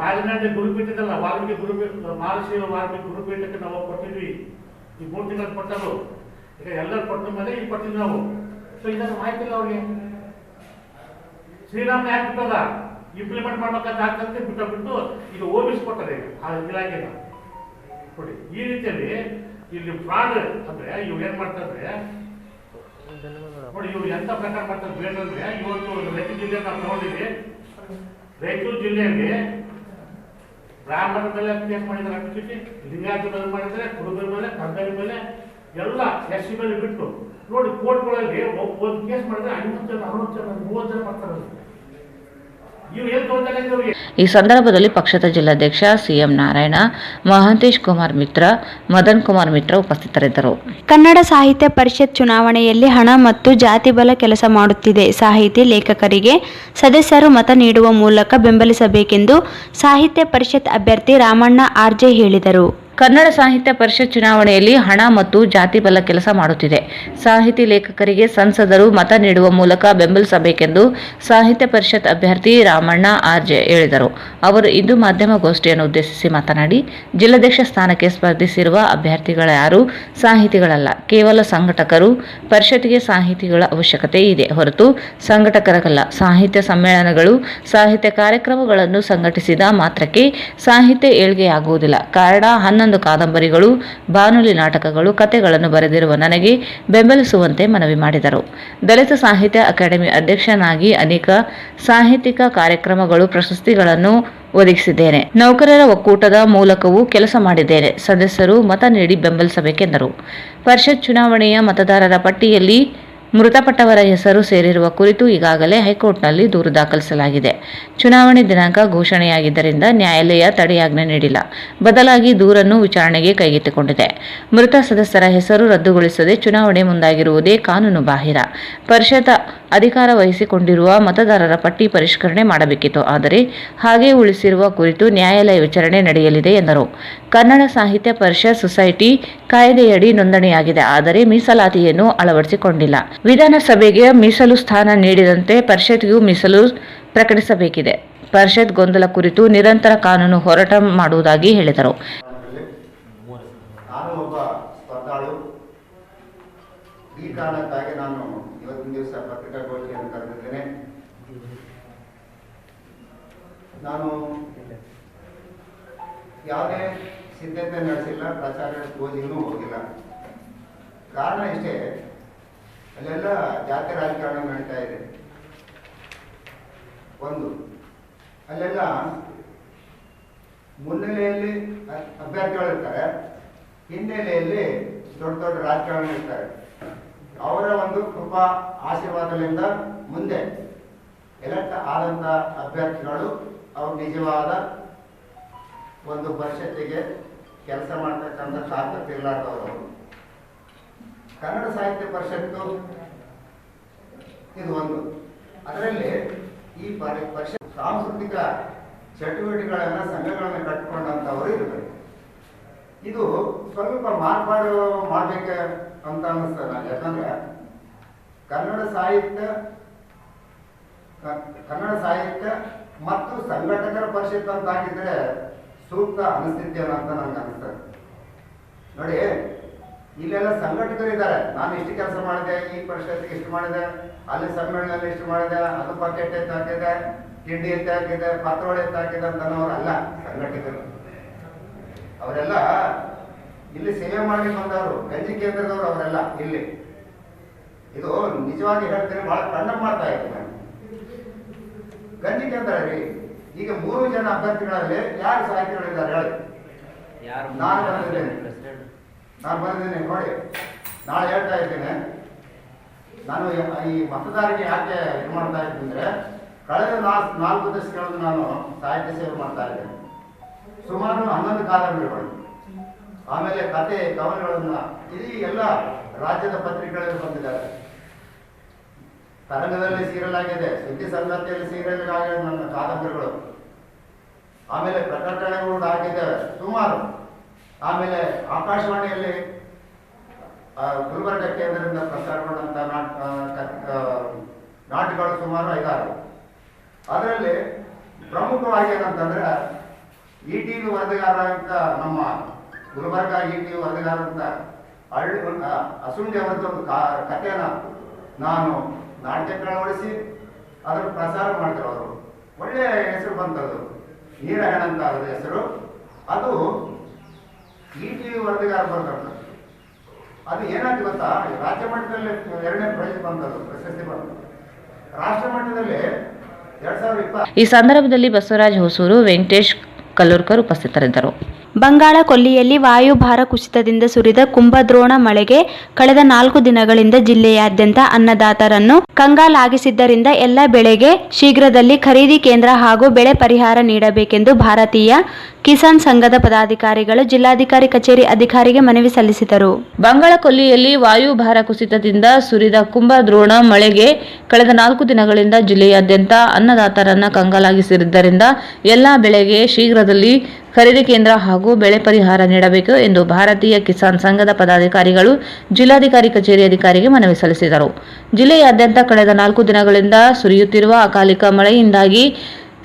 ರಾಜನಾಡಿ ಗುರುಪೀಠ ಇದಲ್ಲ, ವಾಲ್ಮೀಕಿ ಗುರುಪೀಠ, ಮಹರ್ಷಿ ವಾಲ್ಮೀಕಿ ಗುರುಪೀಠಕ್ಕೆ ನಾವು ಕೊಟ್ಟಿದ್ವಿ. ಈ 3 ತಿಂಗಳು ಕೊಟ್ಟರು. ಈಗ ಎಲ್ಲರೂ ಕೊಟ್ಟ ಮೇಲೆ ಈಗ ಕೊಟ್ಟಿದ್ವಿ ನಾವು. ಸೊ ಇದನ್ನು ಮಾಹಿತಿಲ್ಲ ಅವ್ರಿಗೆ. ಶ್ರೀರಾಮ್ ಯಾಕೆ ಬಿಟ್ಟದ? ಇಂಪ್ಲಿಮೆಂಟ್ ಮಾಡ್ಬೇಕಂತ ಆಗ್ತದೆ ಬಿಟ್ಟು ಈಗ ಓಬಿಸಿ ಕೊಟ್ಟರೆ ಆ ಇಲಾಖೆನ ಕೊಡಿ. ಈ ರೀತಿಯಲ್ಲಿ ಇಲ್ಲಿ ಫ್ರಾಡ್ ಅಂದ್ರೆ ಇವ್ರು ಏನ್ ಮಾಡ್ತಾರೆ ನೋಡಿ, ಇವ್ರು ಎಂತ ಪ್ರಕಾರ ಮಾಡ್ತಾರೆ ಬೇಕಂದ್ರೆ, ಇವತ್ತು ರಾಯಚೂರು ಜಿಲ್ಲೆ ನಾವು ತಗೊಂಡಿದ್ವಿ. ರಾಯಚೂರು ಜಿಲ್ಲೆಯಲ್ಲಿ ಬ್ರಾಹ್ಮಣರ ಮೇಲೆ ಕೇಸ್ ಮಾಡಿದ್ದಾರೆ, ಅಟ್ಟಿ ಲಿಂಗಾಯತ ಮೇಲೆ ಮಾಡಿದ್ದಾರೆ, ಕುರುಬರ ಮೇಲೆ, ಕನ್ನಡ ಮೇಲೆ ಎಲ್ಲ SC ಮೇಲೆ ಬಿಟ್ಟು ನೋಡಿ. ಕೋರ್ಟ್ಗಳಲ್ಲಿ ಒಂದು ಕೇಸ್ ಮಾಡಿದ್ರೆ 50 ಜನ, 60 ಜನ, 30 ಜನ ಮಾಡ್ತಾರೆ. ಈ ಸಂದರ್ಭದಲ್ಲಿ ಪಕ್ಷದ ಜಿಲ್ಲಾಧ್ಯಕ್ಷ CM ನಾರಾಯಣ, ಮಹಾಂತೇಶ್ ಕುಮಾರ್ ಮಿತ್ರ, ಮದನ್ ಕುಮಾರ್ ಮಿತ್ರ ಉಪಸ್ಥಿತರಿದ್ದರು. ಕನ್ನಡ ಸಾಹಿತ್ಯ ಪರಿಷತ್ ಚುನಾವಣೆಯಲ್ಲಿ ಹಣ ಮತ್ತು ಜಾತಿ ಬಲ ಕೆಲಸ ಮಾಡುತ್ತಿದೆ. ಸಾಹಿತಿ ಲೇಖಕರಿಗೆ ಸದಸ್ಯರು ಮತ ನೀಡುವ ಮೂಲಕ ಬೆಂಬಲಿಸಬೇಕೆಂದು ಸಾಹಿತ್ಯ ಪರಿಷತ್ ಅಭ್ಯರ್ಥಿ ರಾಮಣ್ಣ RJ ಹೇಳಿದರು. ಕನ್ನಡ ಸಾಹಿತ್ಯ ಪರಿಷತ್ ಚುನಾವಣೆಯಲ್ಲಿ ಹಣ ಮತ್ತು ಜಾತಿ ಬಲ ಕೆಲಸ ಮಾಡುತ್ತಿದೆ. ಸಾಹಿತಿ ಲೇಖಕರಿಗೆ ಸಂಸದರು ಮತ ನೀಡುವ ಮೂಲಕ ಬೆಂಬಲಿಸಬೇಕೆಂದು ಸಾಹಿತ್ಯ ಪರಿಷತ್ ಅಭ್ಯರ್ಥಿ ರಾಮಣ್ಣ RJ ಹೇಳಿದರು. ಅವರು ಇಂದು ಮಾಧ್ಯಮಗೋಷ್ಠಿಯನ್ನು ಉದ್ದೇಶಿಸಿ ಮಾತನಾಡಿ, ಜಿಲ್ಲಾಧ್ಯಕ್ಷ ಸ್ಥಾನಕ್ಕೆ ಸ್ಪರ್ಧಿಸಿರುವ ಅಭ್ಯರ್ಥಿಗಳ್ಯಾರೂ ಸಾಹಿತಿಗಳಲ್ಲ, ಕೇವಲ ಸಂಘಟಕರು. ಪರಿಷತ್ಗೆ ಸಾಹಿತಿಗಳ ಅವಶ್ಯಕತೆ ಇದೆ ಹೊರತು ಸಂಘಟಕರಲ್ಲ. ಸಾಹಿತ್ಯ ಸಮ್ಮೇಳನಗಳು, ಸಾಹಿತ್ಯ ಕಾರ್ಯಕ್ರಮಗಳನ್ನು ಸಂಘಟಿಸಿದ ಮಾತ್ರಕ್ಕೆ ಸಾಹಿತ್ಯ ಏಳ್ಗೆಯಾಗುವುದಿಲ್ಲ. ಕಾರಣ 11 ಕಾದಂಬರಿಗಳು, ಬಾನುಲಿ ನಾಟಕಗಳು, ಕಥೆಗಳನ್ನು ಬರೆದಿರುವ ನನಗೆ ಬೆಂಬಲಿಸುವಂತೆ ಮನವಿ ಮಾಡಿದರು. ದಲಿತ ಸಾಹಿತ್ಯ ಅಕಾಡೆಮಿ ಅಧ್ಯಕ್ಷನಾಗಿ ಅನೇಕ ಸಾಹಿತ್ಯಿಕ ಕಾರ್ಯಕ್ರಮಗಳು, ಪ್ರಶಸ್ತಿಗಳನ್ನು ಒದಗಿಸಿದ್ದೇನೆ. ನೌಕರರ ಒಕ್ಕೂಟದ ಮೂಲಕವೂ ಕೆಲಸ ಮಾಡಿದ್ದೇನೆ. ಸದಸ್ಯರು ಮತ ನೀಡಿ ಬೆಂಬಲಿಸಬೇಕೆಂದರು. ಪರಿಷತ್ ಚುನಾವಣೆಯ ಮತದಾರರ ಪಟ್ಟಿಯಲ್ಲಿ ಮೃತಪಟ್ಟವರ ಹೆಸರು ಸೇರಿರುವ ಕುರಿತು ಈಗಾಗಲೇ ಹೈಕೋರ್ಟ್ನಲ್ಲಿ ದೂರು ದಾಖಲಿಸಲಾಗಿದೆ. ಚುನಾವಣೆ ದಿನಾಂಕ ಘೋಷಣೆಯಾಗಿದ್ದರಿಂದ ನ್ಯಾಯಾಲಯ ತಡೆಯಾಜ್ಞೆ ನೀಡಿಲ್ಲ. ಬದಲಾಗಿ ದೂರನ್ನು ವಿಚಾರಣೆಗೆ ಕೈಗೆತ್ತಿಕೊಂಡಿದೆ. ಮೃತ ಸದಸ್ಯರ ಹೆಸರು ರದ್ದುಗೊಳಿಸದೆ ಚುನಾವಣೆ ಮುಂದಾಗಿರುವುದೇ ಕಾನೂನು ಬಾಹಿರ. ಪರಿಷತ್ ಅಧಿಕಾರ ವಹಿಸಿಕೊಂಡಿರುವ ಮತದಾರರ ಪಟ್ಟಿ ಪರಿಷ್ಕರಣೆ ಮಾಡಬೇಕಿತ್ತು. ಆದರೆ ಹಾಗೆ ಉಳಿಸಿರುವ ಕುರಿತು ನ್ಯಾಯಾಲಯ ವಿಚಾರಣೆ ನಡೆಯಲಿದೆ ಎಂದರು. ಕನ್ನಡ ಸಾಹಿತ್ಯ ಪರಿಷತ್ ಸೊಸೈಟಿ ಕಾಯ್ದೆಯಡಿ ನೋಂದಣಿಯಾಗಿದೆ. ಆದರೆ ಮೀಸಲಾತಿಯನ್ನು ಅಳವಡಿಸಿಕೊಂಡಿಲ್ಲ. ವಿಧಾನಸಭೆಗೆ ಮೀಸಲು ಸ್ಥಾನ ನೀಡಿದಂತೆ ಪರಿಷತ್ಗೂ ಮೀಸಲು ಪ್ರಕಟಿಸಬೇಕಿದೆ. ಪರಿಷತ್ ಗೊಂದಲ ಕುರಿತು ನಿರಂತರ ಕಾನೂನು ಹೋರಾಟ ಮಾಡುವುದಾಗಿ ಹೇಳಿದರು. ನಾನು ಒಬ್ಬ ಸ್ಪರ್ಧಾಳು. ಈ ಕಾರಣಕ್ಕಾಗಿ ನಾನು ಇವತ್ತಿನ ದಿವಸ ಪತ್ರಿಕಾಗೋಷ್ಠಿಯನ್ನು ಕರೆದಿದ್ದೇನೆ. ನಾನು ಯಾವುದೇ ಸಿದ್ಧತೆ ನಡೆಸಿಲ್ಲ, ಪ್ರಚಾರ ಗೋಜಿಗೂ ಹೋಗಿಲ್ಲ. ಕಾರಣ ಇಷ್ಟೇ, ಅಲ್ಲೆಲ್ಲ ಜಾತಿ ರಾಜಕಾರಣ ನಡೀತಾ ಇದೆ. ಒಂದು, ಅಲ್ಲೆಲ್ಲ ಮುನ್ನೆಲೆಯಲ್ಲಿ ಅಭ್ಯರ್ಥಿಗಳಿರ್ತಾರೆ, ಹಿನ್ನೆಲೆಯಲ್ಲಿ ದೊಡ್ಡ ದೊಡ್ಡ ರಾಜಕಾರಣ ಇರ್ತಾರೆ. ಅವರ ಒಂದು ಕೃಪಾ ಆಶೀರ್ವಾದದಿಂದ ಮುಂದೆ ಎಲೆಕ್ಟ್ ಆದಂಥ ಅಭ್ಯರ್ಥಿಗಳು ಅವ್ರ ನಿಜವಾದ ಒಂದು ಪರಿಷತ್ತಿಗೆ ಕೆಲಸ ಮಾಡ್ತಕ್ಕಂಥ ತಾಕತ್ತು ಇರಲಾರ್ದವರು. ಕನ್ನಡ ಸಾಹಿತ್ಯ ಪರಿಷತ್ತು ಇದು ಒಂದು. ಅದರಲ್ಲಿ ಈ ಪರಿಷತ್ ಸಾಂಸ್ಕೃತಿಕ ಚಟುವಟಿಕೆಗಳನ್ನು, ಸಂಘಗಳನ್ನು ಕಟ್ಟಿಕೊಂಡಂಥವರು ಇರಬೇಕು. ಇದು ಸ್ವಲ್ಪ ಮಾರ್ಪಾಡು ಮಾಡಬೇಕು ಅಂತ ಅನ್ನಿಸ್ತದೆ ನನಗೆ. ಯಾಕಂದ್ರೆ ಕನ್ನಡ ಸಾಹಿತ್ಯ ಮತ್ತು ಸಂಘಟಕರ ಪರಿಷತ್ ಅಂತ ಹಾಕಿದ್ರೆ ಸೂಕ್ತ ಅನಿಸ್ತಿದ್ದೇನೋ ಅಂತ ನನಗೆ ಅನಿಸ್ತದೆ. ನೋಡಿ, ಇಲ್ಲೆಲ್ಲ ಸಂಘಟಕರಿದ್ದಾರೆ. ನಾನು ಇಷ್ಟು ಕೆಲಸ ಮಾಡಿದೆ, ಈ ಪರಿಷತ್ಗೆ ಇಷ್ಟು ಮಾಡಿದೆ, ಅಲ್ಲಿ ಸಮ್ಮೇಳನಲ್ಲಿ ಇಷ್ಟು ಮಾಡಿದೆ, ಅದು ಪಾಕೆಟ್ ಎತ್ತು ಹಾಕಿದೆ, ತಿಂಡಿ ಎತ್ತು ಹಾಕಿದೆ, ಪತ್ರೊಳೆ ಎತ್ತು ಹಾಕಿದೆ ಅಂತ ಅನ್ನೋರು ಅಲ್ಲ ಸಂಘಟಕರು. ಅವರೆಲ್ಲ ಇಲ್ಲಿ ಸೇವೆ ಮಾಡಿ ಬಂದವರು, ಗಂಜಿ ಕೇಂದ್ರದವರು ಅವರೆಲ್ಲ ಇಲ್ಲಿ. ಇದು ನಿಜವಾಗಿ ಹೇಳ್ತೀನಿ, ಬಹಳ ಕಣ್ಣು ಮಾಡ್ತಾ ಇದ್ದೀನಿ. ಗಂಜಿ ಕೇಂದ್ರ ರೀ, ಈಗ 3 ಜನ ಅಭ್ಯರ್ಥಿಗಳಲ್ಲಿ ಯಾರು ಸಾಹಿತಿಗಳಿದ್ದಾರೆ ಹೇಳಿ? ನಾನು ಬಂದಿದ್ದೇನೆ ನೋಡಿ, ನಾಳೆ ಹೇಳ್ತಾ ಇದ್ದೇನೆ. ನಾನು ಈ ಮತದಾರರಿಗೆ ಯಾಕೆ ಇದು ಮಾಡ್ತಾ ಇದ್ದೀನಿ ಅಂದ್ರೆ, ಕಳೆದ 4 ದಶಕಗಳನ್ನು ನಾನು ಸಾಹಿತ್ಯ ಸೇವೆ ಮಾಡ್ತಾ ಇದ್ದೇನೆ. ಸುಮಾರು 11 ಕಾದಂಬರಿಗಳು, ಆಮೇಲೆ ಕತೆ ಕವನಗಳನ್ನ ಇಡೀ ಎಲ್ಲ ರಾಜ್ಯದ ಪತ್ರಿಕೆಗಳಲ್ಲಿ ಬಂದಿದ್ದಾರೆ. ತರಂಗದಲ್ಲಿ ಸೀರಿಯಲ್ ಆಗಿದೆ, ಸುದ್ದಿ ಸಂಗತಿಯಲ್ಲಿ ಸೀರಿಯಲ್ ಆಗಿದೆ ನನ್ನ ಕಾದಂಬರಿಗಳು. ಆಮೇಲೆ ಪ್ರಕಟಣೆಗಳು ಆಗಿದ್ದಾವೆ ಸುಮಾರು. ಆಮೇಲೆ ಆಕಾಶವಾಣಿಯಲ್ಲಿ ಗುಲ್ಬರ್ಗ ಕೇಂದ್ರದಿಂದ ಪ್ರಸಾರಗೊಂಡಂತ ನಾಟಕಗಳು ಸುಮಾರು 5-6. ಅದರಲ್ಲಿ ಪ್ರಮುಖವಾಗಿ ಏನಂತಂದ್ರೆ ETV ವರದಿಗಾರ ಅಂತ, ನಮ್ಮ ಗುಲ್ಬರ್ಗ ETV ವರದಿಗಾರ ಅಂತ ಅಸುಂಡಿ ಅವರದ್ದು ಒಂದು ಕಥೆನ ನಾನು ನಾಟ್ಯಕ್ಕೆ ಅಳವಡಿಸಿ ಅದರ ಪ್ರಸಾರ ಮಾಡ್ತಾರೆ. ಅವರು ಒಳ್ಳೆಯ ಹೆಸರು ಬಂತದ್ದು, ನೀರಹಣ ಅಂತ ಅದರ ಹೆಸರು. ಅದು ETV ವರದಿಗಾರ ಬರ್ತಾರೆ. ಅದು ಏನಾಯ್ತು ಗೊತ್ತಾ, ರಾಜ್ಯ ಮಟ್ಟದಲ್ಲಿ 2ನೇ ಪ್ರೈಸ್ ಬಂತದ್ದು, ಪ್ರಶಸ್ತಿ ಬಂತು. ರಾಷ್ಟ್ರ ಮಟ್ಟದಲ್ಲಿ 2020. ಈ ಸಂದರ್ಭದಲ್ಲಿ ಬಸವರಾಜ್ ಹೊಸೂರು, ವೆಂಕಟೇಶ್ ಕಲ್ಲೂರ್ಕರ್ ಉಪಸ್ಥಿತರಿದ್ದರು. ಬಂಗಾಳ ಕೊಲ್ಲಿಯಲ್ಲಿ ವಾಯುಭಾರ ಕುಸಿತದಿಂದ ಸುರಿದ ಕುಂಭದ್ರೋಣ ಮಳೆಗೆ ಕಳೆದ 4 ದಿನಗಳಿಂದ ಜಿಲ್ಲೆಯಾದ್ಯಂತ ಅನ್ನದಾತರನ್ನು ಕಂಗಾಲಾಗಿಸಿದ್ದರಿಂದ ಎಲ್ಲ ಬೆಳೆಗೆ ಶೀಘ್ರದಲ್ಲಿ ಖರೀದಿ ಕೇಂದ್ರ ಹಾಗೂ ಬೆಳೆ ಪರಿಹಾರ ನೀಡಬೇಕೆಂದು ಭಾರತೀಯ ಕಿಸಾನ್ ಸಂಘದ ಪದಾಧಿಕಾರಿಗಳು ಜಿಲ್ಲಾಧಿಕಾರಿ ಕಚೇರಿ ಅಧಿಕಾರಿಗೆ ಮನವಿ ಸಲ್ಲಿಸಿದರು. ಬಂಗಾಳ ಕೊಲ್ಲಿಯಲ್ಲಿ ವಾಯುಭಾರ ಕುಸಿತದಿಂದ ಸುರಿದ ಕುಂಭದ್ರೋಣ ಮಳೆಗೆ ಕಳೆದ 4 ದಿನಗಳಿಂದ ಜಿಲ್ಲೆಯಾದ್ಯಂತ ಅನ್ನದಾತರನ್ನ ಕಂಗಾಲಾಗಿಸಿದ್ದರಿಂದ ಎಲ್ಲ ಬೆಳೆಗೆ ಶೀಘ್ರದಲ್ಲಿ ಖರೀದಿ ಕೇಂದ್ರ ಹಾಗೂ ಬೆಳೆ ಪರಿಹಾರ ನೀಡಬೇಕು ಎಂದು ಭಾರತೀಯ ಕಿಸಾನ್ ಸಂಘದ ಪದಾಧಿಕಾರಿಗಳು ಜಿಲ್ಲಾಧಿಕಾರಿ ಕಚೇರಿ ಅಧಿಕಾರಿಗೆ ಮನವಿ ಸಲ್ಲಿಸಿದರು. ಜಿಲ್ಲೆಯಾದ್ಯಂತ ಕಳೆದ 4 ದಿನಗಳಿಂದ ಸುರಿಯುತ್ತಿರುವ ಅಕಾಲಿಕ ಮಳೆಯಿಂದಾಗಿ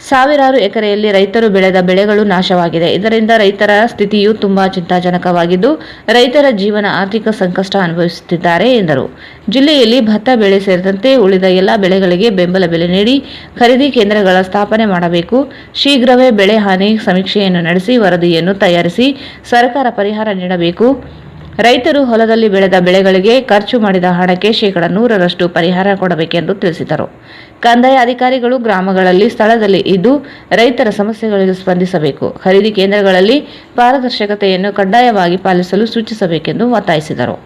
ಸಾವಿರಾರು ಎಕರೆಯಲ್ಲಿ ರೈತರು ಬೆಳೆದ ಬೆಳೆಗಳು ನಾಶವಾಗಿದೆ. ಇದರಿಂದ ರೈತರ ಸ್ಥಿತಿಯು ತುಂಬಾ ಚಿಂತಾಜನಕವಾಗಿದ್ದು, ರೈತರ ಜೀವನ ಆರ್ಥಿಕ ಸಂಕಷ್ಟ ಅನುಭವಿಸುತ್ತಿದ್ದಾರೆ ಎಂದರು. ಜಿಲ್ಲೆಯಲ್ಲಿ ಭತ್ತ ಬೆಳೆ ಸೇರಿದಂತೆ ಉಳಿದ ಎಲ್ಲ ಬೆಳೆಗಳಿಗೆ ಬೆಂಬಲ ಬೆಲೆ ನೀಡಿ ಖರೀದಿ ಕೇಂದ್ರಗಳ ಸ್ಥಾಪನೆ ಮಾಡಬೇಕು. ಶೀಘ್ರವೇ ಬೆಳೆ ಹಾನಿ ಸಮೀಕ್ಷೆಯನ್ನು ನಡೆಸಿ ವರದಿಯನ್ನು ತಯಾರಿಸಿ ಸರ್ಕಾರ ಪರಿಹಾರ ನೀಡಬೇಕು. ರೈತರು ಹೊಲದಲ್ಲಿ ಬೆಳೆದ ಬೆಳೆಗಳಿಗೆ ಖರ್ಚು ಮಾಡಿದ ಹಣಕ್ಕೆ 100% ಪರಿಹಾರ ಕೊಡಬೇಕೆಂದು ತಿಳಿಸಿದರು. ಕಂದಾಯ ಅಧಿಕಾರಿಗಳು ಗ್ರಾಮಗಳಲ್ಲಿ ಸ್ಥಳದಲ್ಲಿ ಇದ್ದು ರೈತರ ಸಮಸ್ಯೆಗಳಿಗೆ ಸ್ಪಂದಿಸಬೇಕು. ಖರೀದಿ ಕೇಂದ್ರಗಳಲ್ಲಿ ಪಾರದರ್ಶಕತೆಯನ್ನು ಕಡ್ಡಾಯವಾಗಿ ಪಾಲಿಸಲು ಸೂಚಿಸಬೇಕೆಂದು ಒತ್ತಾಯಿಸಿದರು.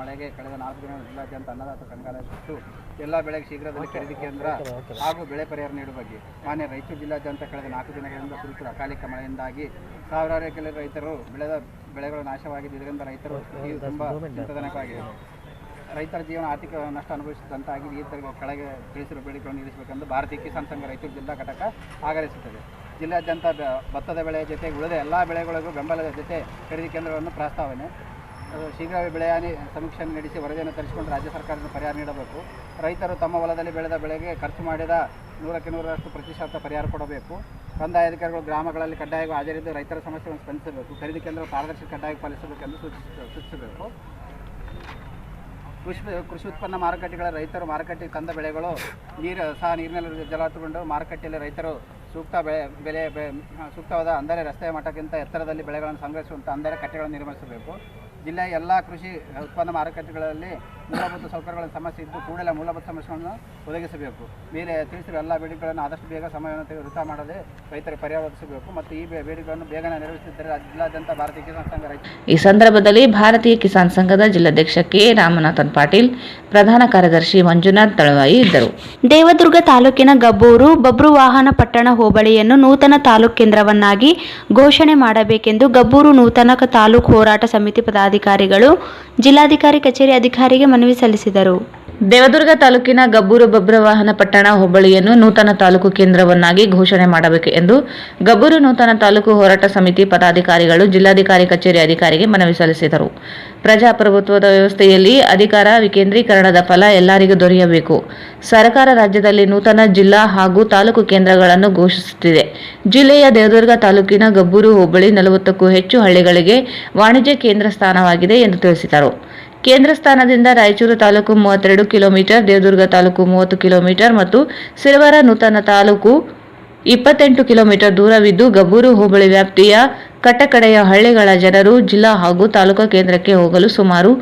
ಮಳೆಗೆ ಕಳೆದ 4 ದಿನ ಜಿಲ್ಲಾದ್ಯಂತ ಅನ್ನದಾತ ಕಂಗಾಲ ಎಲ್ಲ ಬೆಳೆಗೆ ಶೀಘ್ರದಲ್ಲಿ ಖರೀದಿ ಕೇಂದ್ರ ಹಾಗೂ ಬೆಳೆ ಪರಿಹಾರ ನೀಡುವ ಬಗ್ಗೆ ಮಾನ್ಯ ರಾಯಚೂರು ಜಿಲ್ಲಾದ್ಯಂತ ಕಳೆದ 4 ದಿನಗಳಿಂದ ಸುರಿದ ಅಕಾಲಿಕ ಮಳೆಯಿಂದಾಗಿ ಸಾವಿರಾರು ಎಕರೆ ರೈತರು ಬೆಳೆದ ಬೆಳೆಗಳು ನಾಶವಾಗಿದ್ದು, ಇದರಿಂದ ರೈತರು ತುಂಬ ಚಿಂತಾಜನಕವಾಗಿದೆ. ರೈತರ ಜೀವನ ಆರ್ಥಿಕ ನಷ್ಟ ಅನುಭವಿಸಿದಂತಾಗಿ ಈ ಕೆಳಗೆ ತಿಳಿಸಿರುವ ಬೇಡಿಕೆಗಳನ್ನು ಈಡೇರಿಸಬೇಕೆಂದು ಭಾರತೀಯ ಕಿಸಾನ್ ಸಂಘ ರಾಯಚೂರು ಜಿಲ್ಲಾ ಘಟಕ ಆಗ್ರಹಿಸುತ್ತದೆ. ಜಿಲ್ಲಾದ್ಯಂತ ಭತ್ತದ ಬೆಳೆಯ ಜೊತೆಗೆ ಉಳಿದ ಎಲ್ಲ ಬೆಳೆಗಳಿಗೂ ಬೆಂಬಲದ ಜೊತೆ ಖರೀದಿ ಕೇಂದ್ರಗಳನ್ನು ಪ್ರಸ್ತಾವನೆ, ಶೀಘ್ರವೇ ಬೆಳೆ ಹಾನಿ ಸಮೀಕ್ಷೆಯನ್ನು ನಡೆಸಿ ವರದಿಯನ್ನು ತರಿಸಿಕೊಂಡು ರಾಜ್ಯ ಸರ್ಕಾರದಿಂದ ಪರಿಹಾರ ನೀಡಬೇಕು. ರೈತರು ತಮ್ಮ ಹೊಲದಲ್ಲಿ ಬೆಳೆದ ಬೆಳೆಗೆ ಖರ್ಚು ಮಾಡಿದ 100% ಪರಿಹಾರ ಕೊಡಬೇಕು. ಕಂದಾಯ ಅಧಿಕಾರಿಗಳು ಗ್ರಾಮಗಳಲ್ಲಿ ಕಡ್ಡಾಯವಾಗಿ ಹಾಜರಿದ್ದು ರೈತರ ಸಮಸ್ಯೆಗಳನ್ನು ಸ್ಪಂದಿಸಬೇಕು. ಖರೀದಿ ಕೇಂದ್ರ ಪಾರದರ್ಶಕ ಕಡ್ಡಾಯ ಪಾಲಿಸಬೇಕೆಂದು ಸೂಚಿಸಬೇಕು. ಕೃಷಿ ಉತ್ಪನ್ನ ಮಾರುಕಟ್ಟೆಗಳ ರೈತರು ಮಾರುಕಟ್ಟೆಗೆ ತಂದ ಬೆಳೆಗಳು ನೀರಿನಲ್ಲಿ ಜಲಾತುಕೊಂಡು ಮಾರುಕಟ್ಟೆಯಲ್ಲಿ ರೈತರು ಸೂಕ್ತವಾದ ಅಂದರೆ ರಸ್ತೆಯ ಮಟ್ಟಕ್ಕಿಂತ ಎತ್ತರದಲ್ಲಿ ಬೆಳೆಗಳನ್ನು ಸಂಗ್ರಹಿಸುವಂಥ ಅಂದರೆ ಕಟ್ಟೆಗಳನ್ನು ನಿರ್ಮಿಸಬೇಕು. ಜಿಲ್ಲೆಯ ಎಲ್ಲ ಕೃಷಿ ಉತ್ಪನ್ನ ಮಾರುಕಟ್ಟೆಗಳಲ್ಲಿ ಮೂಲಭೂತ ಸೌಕರ್ಯಗಳ ಸಮಸ್ಯೆ ಇದ್ದು ಕೂಡಲೇ ಮೂಲಭೂತ ಸಮಸ್ಯೆಗಳನ್ನು ಒದಗಿಸಬೇಕು. ಮೇಲೆ ತಿಳಿಸಿರುವ ಎಲ್ಲ ಬೇಡಿಕೆಗಳನ್ನು ಆದಷ್ಟು ಬೇಗ ಸಮಯವನ್ನು ವೃಥಾ ಮಾಡದೆ ರೈತರಿಗೆ ಪರಿಹಾರ ಒದಗಿಸಬೇಕು ಮತ್ತು ಈ ಬೇಡಿಕೆಗಳನ್ನು ಬೇಗನೆ ನೆರವೇರಿಸಿದ್ದರೆ ಜಿಲ್ಲಾದ್ಯಂತ ಭಾರತೀಯ ಕಿಸಾನ್ ಸಂಘ ಈ ಸಂದರ್ಭದಲ್ಲಿ ಭಾರತೀಯ ಕಿಸಾನ್ ಸಂಘದ ಜಿಲ್ಲಾಧ್ಯಕ್ಷ ಕೆ ರಾಮನಾಥನ್ ಪಾಟೀಲ್, ಪ್ರಧಾನ ಕಾರ್ಯದರ್ಶಿ ಮಂಜುನಾಥ್ ತಳವಾಯಿ ಇದ್ದರು. ದೇವದುರ್ಗ ತಾಲೂಕಿನ ಗಬ್ಬೂರು ಬಬ್ರುವಾಹನ ಪಟ್ಟಣ ಹೋಬಳಿಯನ್ನು ನೂತನ ತಾಲೂಕು ಕೇಂದ್ರವನ್ನಾಗಿ ಘೋಷಣೆ ಮಾಡಬೇಕೆಂದು ಗಬ್ಬೂರು ನೂತನ ತಾಲೂಕು ಹೋರಾಟ ಸಮಿತಿ ಪದಾಧಿಕಾರಿಗಳು ಜಿಲ್ಲಾಧಿಕಾರಿ ಕಚೇರಿ ಅಧಿಕಾರಿಗೆ ಮನವಿ ಸಲ್ಲಿಸಿದರು. ದೇವದುರ್ಗ ತಾಲೂಕಿನ ಗಬ್ಬೂರು ಬಬ್ರವಾಹನ ಪಟ್ಟಣ ಹೋಬಳಿಯನ್ನು ನೂತನ ತಾಲೂಕು ಕೇಂದ್ರವನ್ನಾಗಿ ಘೋಷಣೆ ಮಾಡಬೇಕು ಎಂದು ಗಬ್ಬೂರು ನೂತನ ತಾಲೂಕು ಹೋರಾಟ ಸಮಿತಿ ಪದಾಧಿಕಾರಿಗಳು ಜಿಲ್ಲಾಧಿಕಾರಿ ಕಚೇರಿ ಅಧಿಕಾರಿಗೆ ಮನವಿ ಸಲ್ಲಿಸಿದರು. ಪ್ರಜಾಪ್ರಭುತ್ವದ ವ್ಯವಸ್ಥೆಯಲ್ಲಿ ಅಧಿಕಾರ ವಿಕೇಂದ್ರೀಕರಣದ ಫಲ ಎಲ್ಲರಿಗೂ ದೊರೆಯಬೇಕು. ಸರ್ಕಾರ ರಾಜ್ಯದಲ್ಲಿ ನೂತನ ಜಿಲ್ಲಾ ಹಾಗೂ ತಾಲೂಕು ಕೇಂದ್ರಗಳನ್ನು ಘೋಷಿಸುತ್ತಿದೆ. ಜಿಲ್ಲೆಯ ದೇವದುರ್ಗ ತಾಲೂಕಿನ ಗಬ್ಬೂರು ಹೋಬಳಿ 40ಕ್ಕೂ ಹೆಚ್ಚು ಹಳ್ಳಿಗಳಿಗೆ ವಾಣಿಜ್ಯ ಕೇಂದ್ರ ಸ್ಥಾನವಾಗಿದೆ ಎಂದು ತಿಳಿಸಿದರು. ಕೇಂದ್ರ ಸ್ಥಾನದಿಂದ ರಾಯಚೂರು ತಾಲೂಕು 32 ಕಿಲೋಮೀಟರ್, ದೇವದುರ್ಗ ತಾಲೂಕು 30 ಕಿಲೋಮೀಟರ್ ಮತ್ತು ಸಿರವಾರ ನೂತನ ತಾಲೂಕು 28 ಕಿಲೋಮೀಟರ್ ದೂರವಿದ್ದು, ಗಬ್ಬೂರು ಹೋಬಳಿ ವ್ಯಾಪ್ತಿಯ ಕಟ್ಟಕಡೆಯ ಹಳ್ಳಿಗಳ ಜನರು ಜಿಲ್ಲಾ ಹಾಗೂ ತಾಲೂಕು ಕೇಂದ್ರಕ್ಕೆ ಹೋಗಲು ಸುಮಾರು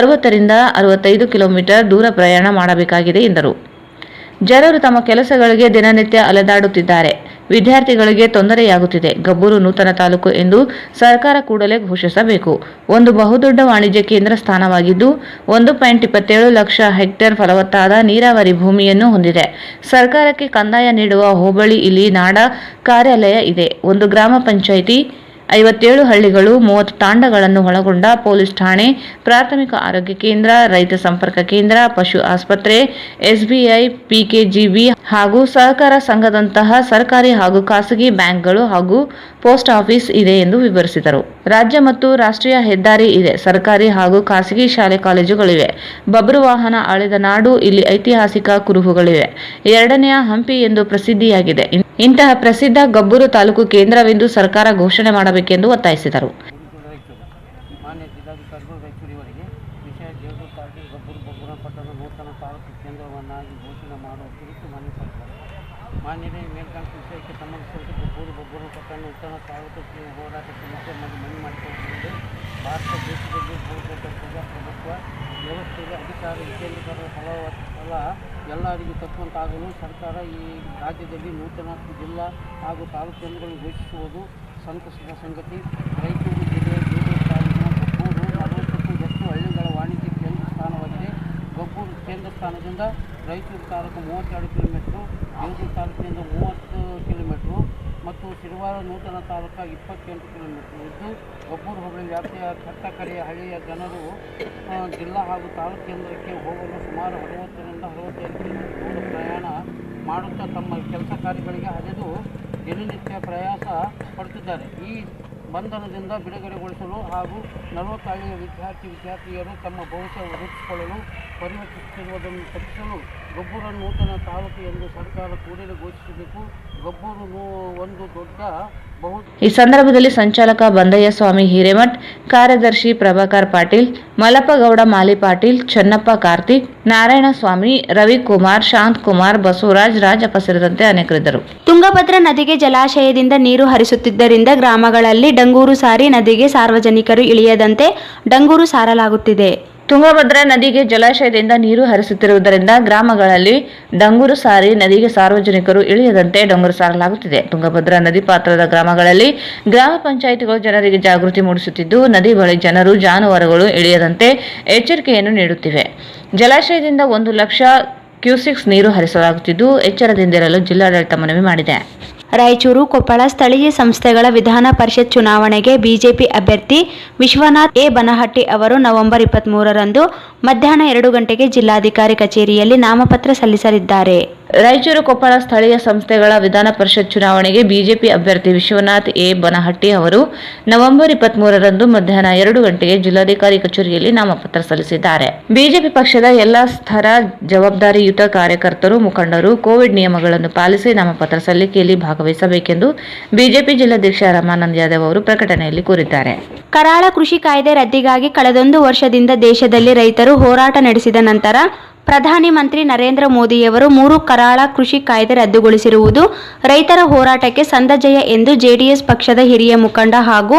60 ರಿಂದ 65 ಕಿಲೋಮೀಟರ್ ದೂರ ಪ್ರಯಾಣ ಮಾಡಬೇಕಾಗಿದೆ ಎಂದರು. ಜನರು ತಮ್ಮ ಕೆಲಸಗಳಿಗೆ ದಿನನಿತ್ಯ ಅಲೆದಾಡುತ್ತಿದ್ದಾರೆ. ವಿದ್ಯಾರ್ಥಿಗಳಿಗೆ ತೊಂದರೆಯಾಗುತ್ತಿದೆ. ಗಬ್ಬೂರು ನೂತನ ತಾಲೂಕು ಎಂದು ಸರ್ಕಾರ ಕೂಡಲೇ ಘೋಷಿಸಬೇಕು. ಒಂದು ಬಹುದೊಡ್ಡ ವಾಣಿಜ್ಯ ಕೇಂದ್ರ ಸ್ಥಾನವಾಗಿದ್ದು 1.27 ಲಕ್ಷ ಹೆಕ್ಟೇರ್ ಫಲವತ್ತಾದ ನೀರಾವರಿ ಭೂಮಿಯನ್ನು ಹೊಂದಿದೆ. ಸರ್ಕಾರಕ್ಕೆ ಕಂದಾಯ ನೀಡುವ ಹೋಬಳಿ ಇಲ್ಲಿ ನಾಡ ಕಾರ್ಯಾಲಯ ಇದೆ. ಒಂದು ಗ್ರಾಮ ಪಂಚಾಯಿತಿ, 57 ಹಳ್ಳಿಗಳು, 30 ತಾಂಡಗಳನ್ನು ಒಳಗೊಂಡ ಪೊಲೀಸ್ ಠಾಣೆ, ಪ್ರಾಥಮಿಕ ಆರೋಗ್ಯ ಕೇಂದ್ರ, ರೈತ ಸಂಪರ್ಕ ಕೇಂದ್ರ, ಪಶು ಆಸ್ಪತ್ರೆ, SBI, PKGB ಹಾಗೂ ಸಹಕಾರ ಸಂಘದಂತಹ ಸರ್ಕಾರಿ ಹಾಗೂ ಖಾಸಗಿ ಬ್ಯಾಂಕ್ಗಳು ಹಾಗೂ ಪೋಸ್ಟ್ ಆಫೀಸ್ ಇದೆ ಎಂದು ವಿವರಿಸಿದರು. ರಾಜ್ಯ ಮತ್ತು ರಾಷ್ಟ್ರೀಯ ಹೆದ್ದಾರಿ ಇದೆ. ಸರ್ಕಾರಿ ಹಾಗೂ ಖಾಸಗಿ ಶಾಲೆ ಕಾಲೇಜುಗಳಿವೆ. ಬಬ್ರುವಾಹನ ಆಳಿದ ನಾಡು. ಇಲ್ಲಿ ಐತಿಹಾಸಿಕ ಕುರುಹುಗಳಿವೆ. 2ನೇ ಹಂಪಿ ಎಂದು ಪ್ರಸಿದ್ಧಿಯಾಗಿದೆ. ಇಂತಹ ಪ್ರಸಿದ್ಧ ಗಬ್ಬೂರು ತಾಲೂಕು ಕೇಂದ್ರವೆಂದು ಸರ್ಕಾರ ಘೋಷಣೆ ಮಾಡಬೇಕೆಂದು ಒತ್ತಾಯಿಸಿದರು. ಮಾನ್ಯ ಜಿಲ್ಲಾಧಿಕಾರಿಗಳು ರಾಯಚೂರಿವರಿಗೆ ವಿಷಯ ದೇವದುರ್ಗ ತಾಲೂಕು ಗಬ್ಬೂರು ಬಬ್ರುವಾಹನ ಪಟ್ಟಣ ನೂತನ ತಾಲೂಕು ಕೇಂದ್ರವನ್ನಾಗಿ ಘೋಷಣೆ ಮಾಡುವ ಕುರಿತು ಮನವಿ ಮಾಡಿದ್ದಾರೆ. ಮಾನ್ಯರೇ, ಮೇಲ್ಕಾಂತ ವಿಷಯಕ್ಕೆ ಸಂಬಂಧಿಸಿದಂತೆ ಗಬ್ಬೂರು ಬಬ್ರುವಾಹನ ಪಟ್ಟಣ ನೂತನ ತಾಲೂಕು ಹೋರಾಟ ಸಮಿತಿ ಮನವಿ ಮಾಡಿಕೊಳ್ಳುತ್ತದೆ. ಭಾರತ ದೇಶದಲ್ಲಿ ಬಹುದೊಡ್ಡ ಪ್ರಜಾಪ್ರಭುತ್ವ ವ್ಯವಸ್ಥೆಗೆ ಅಧಿಕಾರ ವಿಕೇಂದ್ರೀಕರಣದ ಫಲ ಎಲ್ಲರಿಗೂ ತಕ್ಕಂತಾಗಲು ಸರ್ಕಾರ ಈ ರಾಜ್ಯದಲ್ಲಿ ನೂತನ ಜಿಲ್ಲಾ ಹಾಗೂ ತಾಲೂಕು ಕೇಂದ್ರಗಳನ್ನು ಘೋಷಿಸುವುದು ಸಂತಸದ ಸಂಗತಿ. ರಾಯಚೂರು ಜಿಲ್ಲೆಯ ದೇವದುರ್ಗ ತಾಲೂಕಿನ ಗಬ್ಬೂರು 40ಕ್ಕೂ ಹೆಚ್ಚು ಹಳ್ಳಿಗಳ ವಾಣಿಜ್ಯ ಕೇಂದ್ರ ಸ್ಥಾನವಾಗಿದೆ. ಗಬ್ಬೂರು ಕೇಂದ್ರ ಸ್ಥಾನದಿಂದ ರಾಯಚೂರು ತಾಲೂಕು 32 ಕಿಲೋಮೀಟರು, ದೇವದುರ್ಗ ತಾಲೂಕಿನಿಂದ 30 ಕಿಲೋಮೀಟರು ಮತ್ತು ಸಿರವಾರ ನೂತನ ತಾಲೂಕು 28 ಕಿಲೋಮೀಟರ್ ಇದ್ದು, ಗಬ್ಬೂರು ಹೋಬಳಿ ವ್ಯಾಪ್ತಿಯ ಕಟ್ಟಕಡೆಯ ಹಳ್ಳಿಯ ಜನರು ಜಿಲ್ಲಾ ಹಾಗೂ ತಾಲೂಕು ಕೇಂದ್ರಕ್ಕೆ ಹೋಗಲು ಸುಮಾರು 60 ರಿಂದ 65 ಕಿಲೋಮೀಟರ್ ದೂರ ಪ್ರಯಾಣ ಮಾಡುತ್ತಾ ತಮ್ಮ ಕೆಲಸ ಕಾರ್ಯಗಳಿಗೆ ಹರಿದು ದಿನನಿತ್ಯ ಪ್ರಯಾಸ ಪಡುತ್ತಿದ್ದಾರೆ. ಈ ಬಂಧನದಿಂದ ಬಿಡುಗಡೆಗೊಳಿಸಲು ಹಾಗೂ 40 ಹಳ್ಳಿಯ ವಿದ್ಯಾರ್ಥಿನಿಯರು ತಮ್ಮ ಭವಿಷ್ಯ ರೂಪಿಸಿಕೊಳ್ಳಲು ಪರಿವರ್ತಿಸುತ್ತಿರುವುದನ್ನು ತಪ್ಪಿಸಲು ಗಬ್ಬೂರನ್ನು ನೂತನ ತಾಲೂಕು ಎಂದು ಸರ್ಕಾರ ಕೂಡಲೇ ಘೋಷಿಸಬೇಕು. ಗೊಬ್ಬರು ಒಂದು ದೊಡ್ಡ ಈ ಸಂದರ್ಭದಲ್ಲಿ ಸಂಚಾಲಕ ಬಂದಯ್ಯ ಸ್ವಾಮಿ ಹಿರೇಮಠ್, ಕಾರ್ಯದರ್ಶಿ ಪ್ರಭಾಕರ್ ಪಾಟೀಲ್, ಮಲಪಗೌಡ ಮಾಲಿ ಪಾಟೀಲ್, ಚನ್ನಪ್ಪ ಕಾರ್ತಿಕ್, ನಾರಾಯಣಸ್ವಾಮಿ, ರವಿಕುಮಾರ್, ಶಾಂತಕುಮಾರ್, ಬಸವರಾಜ್, ರಾಜಪ್ಪ ಸೇರಿದಂತೆ ಅನೇಕರಿದ್ದರು. ತುಂಗಭದ್ರಾ ನದಿಗೆ ಜಲಾಶಯದಿಂದ ನೀರು ಹರಿಸುತ್ತಿದ್ದರಿಂದ ಗ್ರಾಮಗಳಲ್ಲಿ ಡಂಗೂರು ಸಾರಿ ನದಿಗೆ ಸಾರ್ವಜನಿಕರು ಇಳಿಯದಂತೆ ಡಂಗೂರು ಸಾರಲಾಗುತ್ತಿದೆ. ತುಂಗಭದ್ರಾ ನದಿಗೆ ಜಲಾಶಯದಿಂದ ನೀರು ಹರಿಸುತ್ತಿರುವುದರಿಂದ ಗ್ರಾಮಗಳಲ್ಲಿ ಡಂಗೂರು ಸಾರಿ ನದಿಗೆ ಸಾರ್ವಜನಿಕರು ಇಳಿಯದಂತೆ ಡಂಗೂರು ಸಾರಲಾಗುತ್ತಿದೆ. ತುಂಗಭದ್ರಾ ನದಿ ಪಾತ್ರದ ಗ್ರಾಮಗಳಲ್ಲಿ ಗ್ರಾಮ ಪಂಚಾಯಿತಿಗಳು ಜನರಿಗೆ ಜಾಗೃತಿ ಮೂಡಿಸುತ್ತಿದ್ದು, ನದಿ ಬಳಿ ಜನರು, ಜಾನುವಾರುಗಳು ಇಳಿಯದಂತೆ ಎಚ್ಚರಿಕೆಯನ್ನು ನೀಡುತ್ತಿವೆ. ಜಲಾಶಯದಿಂದ 1 ಲಕ್ಷ ಕ್ಯೂಸೆಕ್ಸ್ ನೀರು ಹರಿಸಲಾಗುತ್ತಿದ್ದು, ಎಚ್ಚರದಿಂದಿರಲು ಜಿಲ್ಲಾಡಳಿತ ಮನವಿ ಮಾಡಿದೆ. ರಾಯಚೂರು, ಕೊಪ್ಪಳ ಸ್ಥಳೀಯ ಸಂಸ್ಥೆಗಳ ವಿಧಾನ ಪರಿಷತ್ ಚುನಾವಣೆಗೆ ಬಿಜೆಪಿ ಅಭ್ಯರ್ಥಿ ವಿಶ್ವನಾಥ್ ಎ ಬನಹಟ್ಟಿ ಅವರು ನವೆಂಬರ್ 23ರಂದು ಮಧ್ಯಾಹ್ನ 2 ಗಂಟೆಗೆ ಜಿಲ್ಲಾಧಿಕಾರಿ ಕಚೇರಿಯಲ್ಲಿ ನಾಮಪತ್ರ ಸಲ್ಲಿಸಲಿದ್ದಾರೆ. ರಾಯಚೂರು, ಕೊಪ್ಪಳ ಸ್ಥಳೀಯ ಸಂಸ್ಥೆಗಳ ವಿಧಾನ ಪರಿಷತ್ ಚುನಾವಣೆಗೆ ಬಿಜೆಪಿ ಅಭ್ಯರ್ಥಿ ವಿಶ್ವನಾಥ್ ಎ ಬನಹಟ್ಟಿ ಅವರು ನವೆಂಬರ್ 23ರಂದು ಮಧ್ಯಾಹ್ನ 2 ಗಂಟೆಗೆ ಜಿಲ್ಲಾಧಿಕಾರಿ ಕಚೇರಿಯಲ್ಲಿ ನಾಮಪತ್ರ ಸಲ್ಲಿಸಿದ್ದಾರೆ. ಬಿಜೆಪಿ ಪಕ್ಷದ ಎಲ್ಲ ಸ್ತರ ಜವಾಬ್ದಾರಿಯುತ ಕಾರ್ಯಕರ್ತರು, ಮುಖಂಡರು ಕೋವಿಡ್ ನಿಯಮಗಳನ್ನು ಪಾಲಿಸಿ ನಾಮಪತ್ರ ಸಲ್ಲಿಕೆಯಲ್ಲಿ ಭಾಗವಹಿಸಬೇಕೆಂದು ಬಿಜೆಪಿ ಜಿಲ್ಲಾಧ್ಯಕ್ಷ ರಮಾನಂದ್ ಯಾದವ್ ಅವರು ಪ್ರಕಟಣೆಯಲ್ಲಿ ಕೋರಿದ್ದಾರೆ. ಕರಾಳ ಕೃಷಿ ಕಾಯ್ದೆ ರದ್ದಿಗಾಗಿ ಕಳೆದೊಂದು ವರ್ಷದಿಂದ ದೇಶದಲ್ಲಿ ರೈತರು ಹೋರಾಟ ನಡೆಸಿದ ನಂತರ ಪ್ರಧಾನಿ ಮಂತ್ರಿ ನರೇಂದ್ರ ಮೋದಿಯವರು 3 ಕರಾಳ ಕೃಷಿ ಕಾಯ್ದೆ ರದ್ದುಗೊಳಿಸಿರುವುದು ರೈತರ ಹೋರಾಟಕ್ಕೆ ಸಂದ ಜಯ ಎಂದು ಜೆಡಿಎಸ್ ಪಕ್ಷದ ಹಿರಿಯ ಮುಖಂಡ ಹಾಗೂ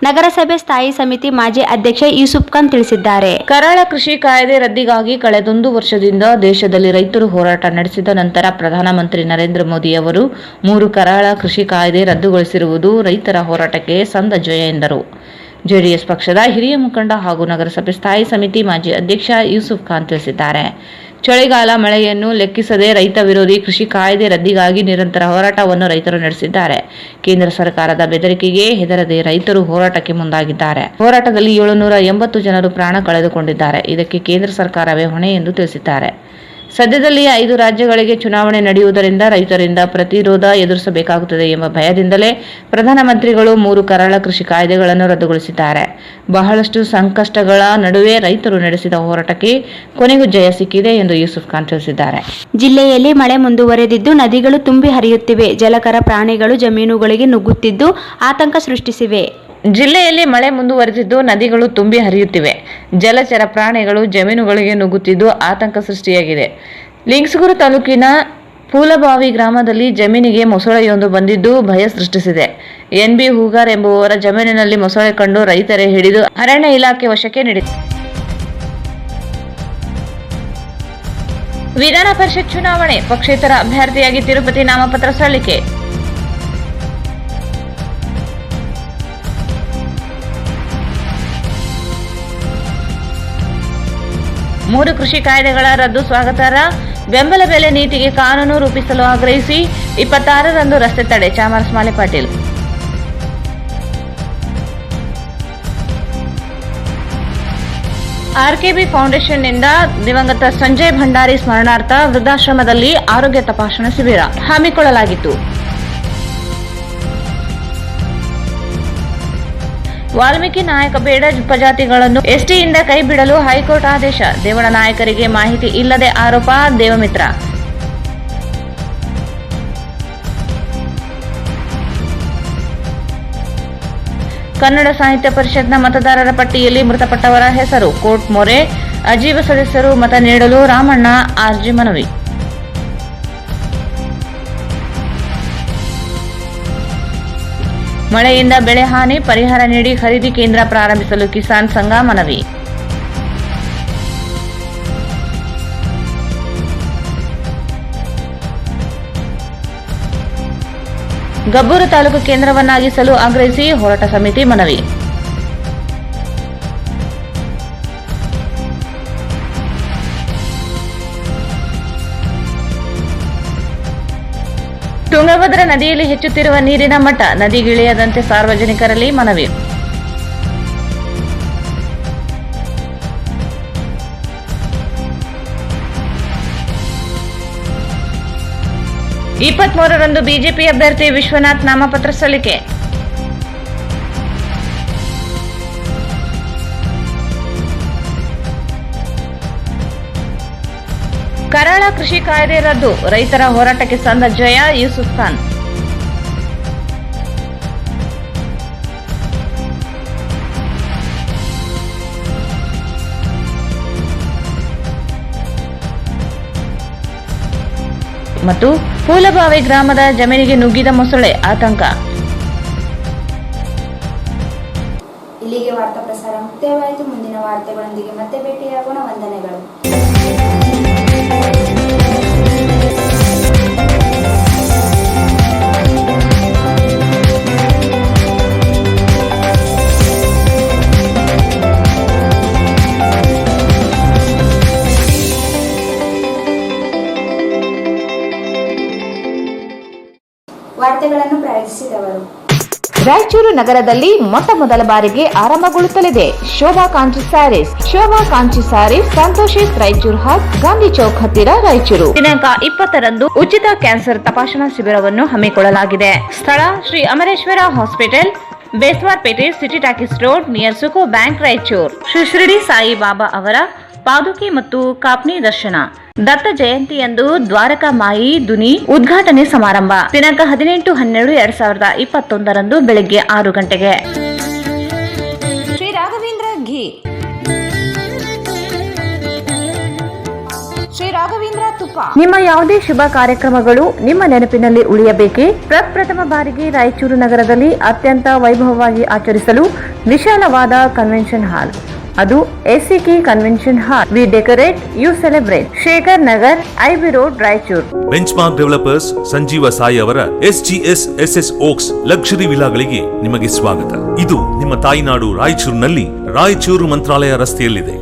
ನಗರಸಭೆ ಸ್ಥಾಯಿ ಸಮಿತಿ ಮಾಜಿ ಅಧ್ಯಕ್ಷ ಯೂಸುಫ್ ಖಾನ್ ತಿಳಿಸಿದ್ದಾರೆ. ಕರಾಳ ಕೃಷಿ ಕಾಯ್ದೆ ರದ್ದಿಗಾಗಿ ಕಳೆದೊಂದು ವರ್ಷದಿಂದ ದೇಶದಲ್ಲಿ ರೈತರು ಹೋರಾಟ ನಡೆಸಿದ ನಂತರ ಪ್ರಧಾನಮಂತ್ರಿ ನರೇಂದ್ರ ಮೋದಿಯವರು 3 ಕರಾಳ ಕೃಷಿ ಕಾಯ್ದೆ ರದ್ದುಗೊಳಿಸಿರುವುದು ರೈತರ ಹೋರಾಟಕ್ಕೆ ಸಂದ ಜಯ ಎಂದರು. ಜೆಡಿಎಸ್ ಪಕ್ಷದ ಹಿರಿಯ ಮುಖಂಡ ಹಾಗೂ ನಗರಸಭೆ ಸ್ಥಾಯಿ ಸಮಿತಿ ಮಾಜಿ ಅಧ್ಯಕ್ಷ ಯೂಸುಫ್ ಖಾನ್ ತಿಳಿಸಿದ್ದಾರೆ. ಚಳಿಗಾಲ ಮಳೆಯನ್ನು ಲೆಕ್ಕಿಸದೆ ರೈತ ವಿರೋಧಿ ಕೃಷಿ ಕಾಯ್ದೆ ರದ್ದಿಗಾಗಿ ನಿರಂತರ ಹೋರಾಟವನ್ನು ರೈತರು ನಡೆಸಿದ್ದಾರೆ. ಕೇಂದ್ರ ಸರ್ಕಾರದ ಬೆದರಿಕೆಗೆ ಹೆದರದೆ ರೈತರು ಹೋರಾಟಕ್ಕೆ ಮುಂದಾಗಿದ್ದಾರೆ. ಹೋರಾಟದಲ್ಲಿ 780 ಜನರು ಪ್ರಾಣ ಕಳೆದುಕೊಂಡಿದ್ದಾರೆ. ಇದಕ್ಕೆ ಕೇಂದ್ರ ಸರ್ಕಾರವೇ ಹೊಣೆ ಎಂದು ತಿಳಿಸಿದ್ದಾರೆ. ಸದ್ಯದಲ್ಲಿ 5 ರಾಜ್ಯಗಳಿಗೆ ಚುನಾವಣೆ ನಡೆಯುವುದರಿಂದ ರೈತರಿಂದ ಪ್ರತಿರೋಧ ಎದುರಿಸಬೇಕಾಗುತ್ತದೆ ಎಂಬ ಭಯದಿಂದಲೇ ಪ್ರಧಾನಮಂತ್ರಿಗಳು 3 ಕರಾಳ ಕೃಷಿ ಕಾಯ್ದೆಗಳನ್ನು ರದ್ದುಗೊಳಿಸಿದ್ದಾರೆ. ಬಹಳಷ್ಟು ಸಂಕಷ್ಟಗಳ ನಡುವೆ ರೈತರು ನಡೆಸಿದ ಹೋರಾಟಕ್ಕೆ ಕೊನೆಗೂ ಜಯ ಸಿಕ್ಕಿದೆ ಎಂದು ಯೂಸುಫ್ ಖಾನ್ ತಿಳಿಸಿದ್ದಾರೆ. ಜಿಲ್ಲೆಯಲ್ಲಿ ಮಳೆ ಮುಂದುವರೆದಿದ್ದು ನದಿಗಳು ತುಂಬಿ ಹರಿಯುತ್ತಿವೆ. ಜಲಚರ ಪ್ರಾಣಿಗಳು ಜಮೀನುಗಳಿಗೆ ನುಗ್ಗುತ್ತಿದ್ದು ಆತಂಕ ಸೃಷ್ಟಿಸಿವೆ. ಜಿಲ್ಲೆಯಲ್ಲಿ ಮಳೆ ಮುಂದುವರೆದಿದ್ದು ನದಿಗಳು ತುಂಬಿ ಹರಿಯುತ್ತಿವೆ. ಜಲಚರ ಪ್ರಾಣಿಗಳು ಜಮೀನುಗಳಿಗೆ ನುಗ್ಗುತ್ತಿದ್ದು ಆತಂಕ ಸೃಷ್ಟಿಯಾಗಿದೆ. ಲಿಂಗಸೂರು ತಾಲೂಕಿನ ಪೂಲಬಾವಿ ಗ್ರಾಮದಲ್ಲಿ ಜಮೀನಿಗೆ ಮೊಸಳೆಯೊಂದು ಬಂದಿದ್ದು ಭಯ ಸೃಷ್ಟಿಸಿದೆ. ಎನ್.ಬಿ. ಹೂಗಾರ್ ಎಂಬುವವರ ಜಮೀನಿನಲ್ಲಿ ಮೊಸಳೆ ಕಂಡು ರೈತರೇ ಹಿಡಿದು ಅರಣ್ಯ ಇಲಾಖೆ ವಶಕ್ಕೆ ನೀಡಿದೆ. ವಿಧಾನ ಪರಿಷತ್ ಚುನಾವಣೆ ಪಕ್ಷೇತರ ಅಭ್ಯರ್ಥಿಯಾಗಿ ತಿರುಪತಿ ನಾಮಪತ್ರ ಸಲ್ಲಿಕೆ. ಮೂರು ಕೃಷಿ ಕಾಯ್ದೆಗಳ ರದ್ದು ಸ್ವಾಗತಾರ್ಹ. ಬೆಂಬಲ ಬೆಲೆ ನೀತಿಗೆ ಕಾನೂನು ರೂಪಿಸಲು ಆಗ್ರಹಿಸಿ 26ರಂದು ರಸ್ತೆ ತಡೆ. ಚಾಮರಸ್ ಮಾಲಿ ಪಾಟೀಲ್. ಆರ್ಕೆಬಿ ಫೌಂಡೇಶನ್ನಿಂದ ದಿವಂಗತ ಸಂಜಯ್ ಭಂಡಾರಿ ಸ್ಮರಣಾರ್ಥ ವೃದ್ಧಾಶ್ರಮದಲ್ಲಿ ಆರೋಗ್ಯ ತಪಾಸಣಾ ಶಿಬಿರ ಹಮ್ಮಿಕೊಳ್ಳಲಾಗಿತ್ತು. ವಾಲ್ಮೀಕಿ ನಾಯಕ ಬೇಡ ಉಪಜಾತಿಗಳನ್ನು ಎಸ್ಟಿಯಿಂದ ಕೈಬಿಡಲು ಹೈಕೋರ್ಟ್ ಆದೇಶ. ದೇವಳ ನಾಯಕರಿಗೆ ಮಾಹಿತಿ ಇಲ್ಲದೆ ಆರೋಪ. ದೇವಮಿತ್ರ. ಕನ್ನಡ ಸಾಹಿತ್ಯ ಪರಿಷತ್ನ ಮತದಾರರ ಪಟ್ಟಿಯಲ್ಲಿ ಮೃತಪಟ್ಟವರ ಹೆಸರು. ಕೋರ್ಟ್ ಮೊರೆ. ಅಜೀವ ಸದಸ್ಯರು ಮತ ನೀಡಲು ರಾಮಣ್ಣ ಆರ್ಜಿ ಮನವಿ. ಮಳೆಯಿಂದ ಬೆಳೆ ಹಾನಿ ಪರಿಹಾರ ನೀಡಿ ಖರೀದಿ ಕೇಂದ್ರ ಪ್ರಾರಂಭಿಸಲು ಕಿಸಾನ್ ಸಂಘ ಮನವಿ. ಗಬ್ಬೂರು ತಾಲೂಕು ಕೇಂದ್ರವನ್ನಾಗಿಸಲು ಆಗ್ರಹಿಸಿ ಹೋರಾಟ ಸಮಿತಿ ಮನವಿ. ತುಂಗಭದ್ರಾ ನದಿಯಲ್ಲಿ ಹೆಚ್ಚುತ್ತಿರುವ ನೀರಿನ ಮಟ್ಟ. ನದಿಗಿಳಿಯದಂತೆ ಸಾರ್ವಜನಿಕರಲ್ಲಿ ಮನವಿ. ರಂದು ಬಿಜೆಪಿ ಅಭ್ಯರ್ಥಿ ವಿಶ್ವನಾಥ್ ನಾಮಪತ್ರ ಸಲ್ಲಿಕೆ. ಕರಾಳ ಕೃಷಿ ಕಾಯ್ದೆ ರದ್ದು. ರೈತರ ಹೋರಾಟಕ್ಕೆ ಸಂದ ಜಯ. ಯೂಸುಫ್ ಖಾನ್. ಮತ್ತು ಫೂಲಬಾವಿ ಗ್ರಾಮದ ಜಮೀನಿಗೆ ನುಗ್ಗಿದ ಮೊಸಳೆ ಆತಂಕ. ಇಲ್ಲಿಗೆ ವಾರ್ತಾ ಪ್ರಸಾರ ಮುಕ್ತಾಯವಾಯಿತು. ಮುಂದಿನ ವಾರ್ತೆಗಳೊಂದಿಗೆ ಮತ್ತೆ ಭೇಟಿಯಾಗೋಣ. ವಂದನೆಗಳು. ವಾರ್ತೆಗಳನ್ನು ಪ್ರಾಯೋಜಿಸಿದವರು ರಾಯಚೂರು ನಗರದಲ್ಲಿ ಮೊಟ್ಟ ಮೊದಲ ಬಾರಿಗೆ ಆರಂಭಗೊಳ್ಳುತ್ತಲಿದೆ ಶೋಭಾ ಕಾಂಚಿ ಸ್ಯಾರೀಸ್. ಶೋಭಾ ಕಾಂಚಿ ಸ್ಯಾರೀಸ್, ಸಂತೋಷಿತ್ ರಾಯಚೂರು ಹಾಟ್, ಗಾಂಧಿ ಚೌಕ್ ಹತ್ತಿರ, ರಾಯಚೂರು. ದಿನಾಂಕ 20ರಂದು ಉಚಿತ ಕ್ಯಾನ್ಸರ್ ತಪಾಸಣಾ ಶಿಬಿರವನ್ನು ಹಮ್ಮಿಕೊಳ್ಳಲಾಗಿದೆ. ಸ್ಥಳ Shri Amareshwara hospital, Beswar Pete, city talkies road, near Suco bank, Raichur. Shri Shirdi Sai Baba ಅವರ ಪಾದುಕೆ ಮತ್ತು ಕಾಪ್ನಿ ದರ್ಶನ. ದತ್ತ ಜಯಂತಿಯಂದು ದ್ವಾರಕಾ ಮಾಯಿ ದುನಿ ಉದ್ಘಾಟನೆ ಸಮಾರಂಭ. ದಿನಾಂಕ 18-12-2021 ಬೆಳಗ್ಗೆ 6 ಗಂಟೆಗೆ. ಶ್ರೀ ರಾಘವೇಂದ್ರ ಘೀ, ಶ್ರೀ ರಾಘವೇಂದ್ರ ತುಪ್ಪ. ನಿಮ್ಮ ಯಾವುದೇ ಶುಭ ಕಾರ್ಯಕ್ರಮಗಳು ನಿಮ್ಮ ನೆನಪಿನಲ್ಲಿ ಉಳಿಯಬೇಕೇ? ಪ್ರಪ್ರಥಮ ಬಾರಿಗೆ ರಾಯಚೂರು ನಗರದಲ್ಲಿ ಅತ್ಯಂತ ವೈಭವವಾಗಿ ಆಚರಿಸಲು ವಿಶಾಲವಾದ ಕನ್ವೆನ್ಷನ್ ಹಾಲ್, ಅದು ACK convention hall. We decorate, you celebrate. Shekhar Nagar, IB road, Raichur. Benchmark developers Sanjeeva Sai ಅವರ SGS SS ಓಕ್ಸ್ ಲಕ್ಸುರಿ ವಿಲಾಗಳಿಗೆ ನಿಮಗೆ ಸ್ವಾಗತ. ಇದು ನಿಮ್ಮ ತಾಯಿನಾಡು ರಾಯಚೂರಿನಲ್ಲಿ ರಾಯಚೂರು ಮಂತ್ರಾಲಯ ರಸ್ತೆಯಲ್ಲಿದೆ.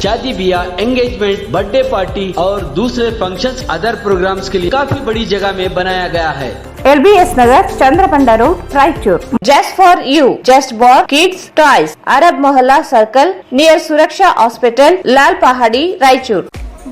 शादी ब्याह, एंगेजमेंट, बर्थडे पार्टी और दूसरे फंक्शंस अदर प्रोग्राम्स के लिए काफी बड़ी जगह में बनाया गया है. LBS Nagar, Chandrabanda road, Raichur. Just for you, just for kids toys. Arab Mohalla Circle near Suraksha Hospital, Lal Pahadi, Raichur.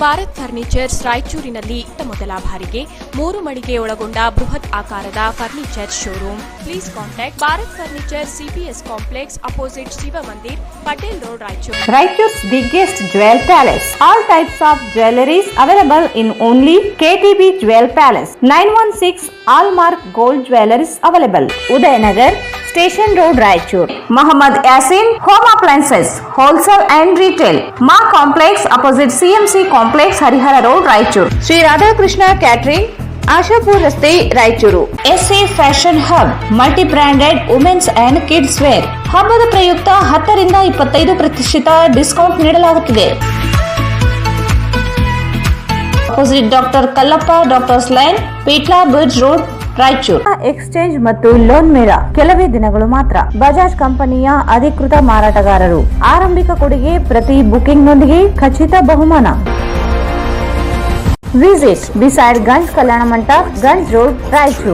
Bharat furnitures ರಾಯಚೂರಿನಲ್ಲಿ ಮೊದಲ ಬಾರಿಗೆ 3 ಮಳಿಗೆ ಒಳಗೊಂಡ ಬೃಹತ್ ಆಕಾರದ furniture showroom. Please contact Bharat furniture, CPS complex, opposite Shiva Mandir, Patel road, Raichur. Raichur's biggest jewel palace. All types of jewelries available in only KTB Jewel Palace. 916 Allmark Gold Jewelries available. Udayanagar, Station Road, Raichur. Muhammad Yasin Home Appliances, Wholesale and Retail. Ma Complex, opposite CMC Complex, Harihara Road, Raichur. Sri Radhakrishna Catering, Ashapur Rasti, Raichuru. SA Fashion Hub, multi-branded women's and kids wear. ಹಬ್ಬದ ಪ್ರಯುಕ್ತ 10-25% discount ನೀಡಲಾಗುತ್ತಿದೆ. Opposite doctor Kallappa doctors line, Peetla bridge road, Raichur. Exchange ಮತ್ತು loan ಮೇಳ ಕೆಲವೇ ದಿನಗಳು ಮಾತ್ರ. ಬಜಾಜ್ ಕಂಪನಿಯ ಅಧಿಕೃತ ಮಾರಾಟಗಾರರು. ಆರಂಭಿಕ ಕೊಡುಗೆ ಪ್ರತಿ ಬುಕಿಂಗ್ನೊಂದಿಗೆ ಖಚಿತ ಬಹುಮಾನ. Visit beside Ganj Kalyana Mantapa, Ganj road, Raichur.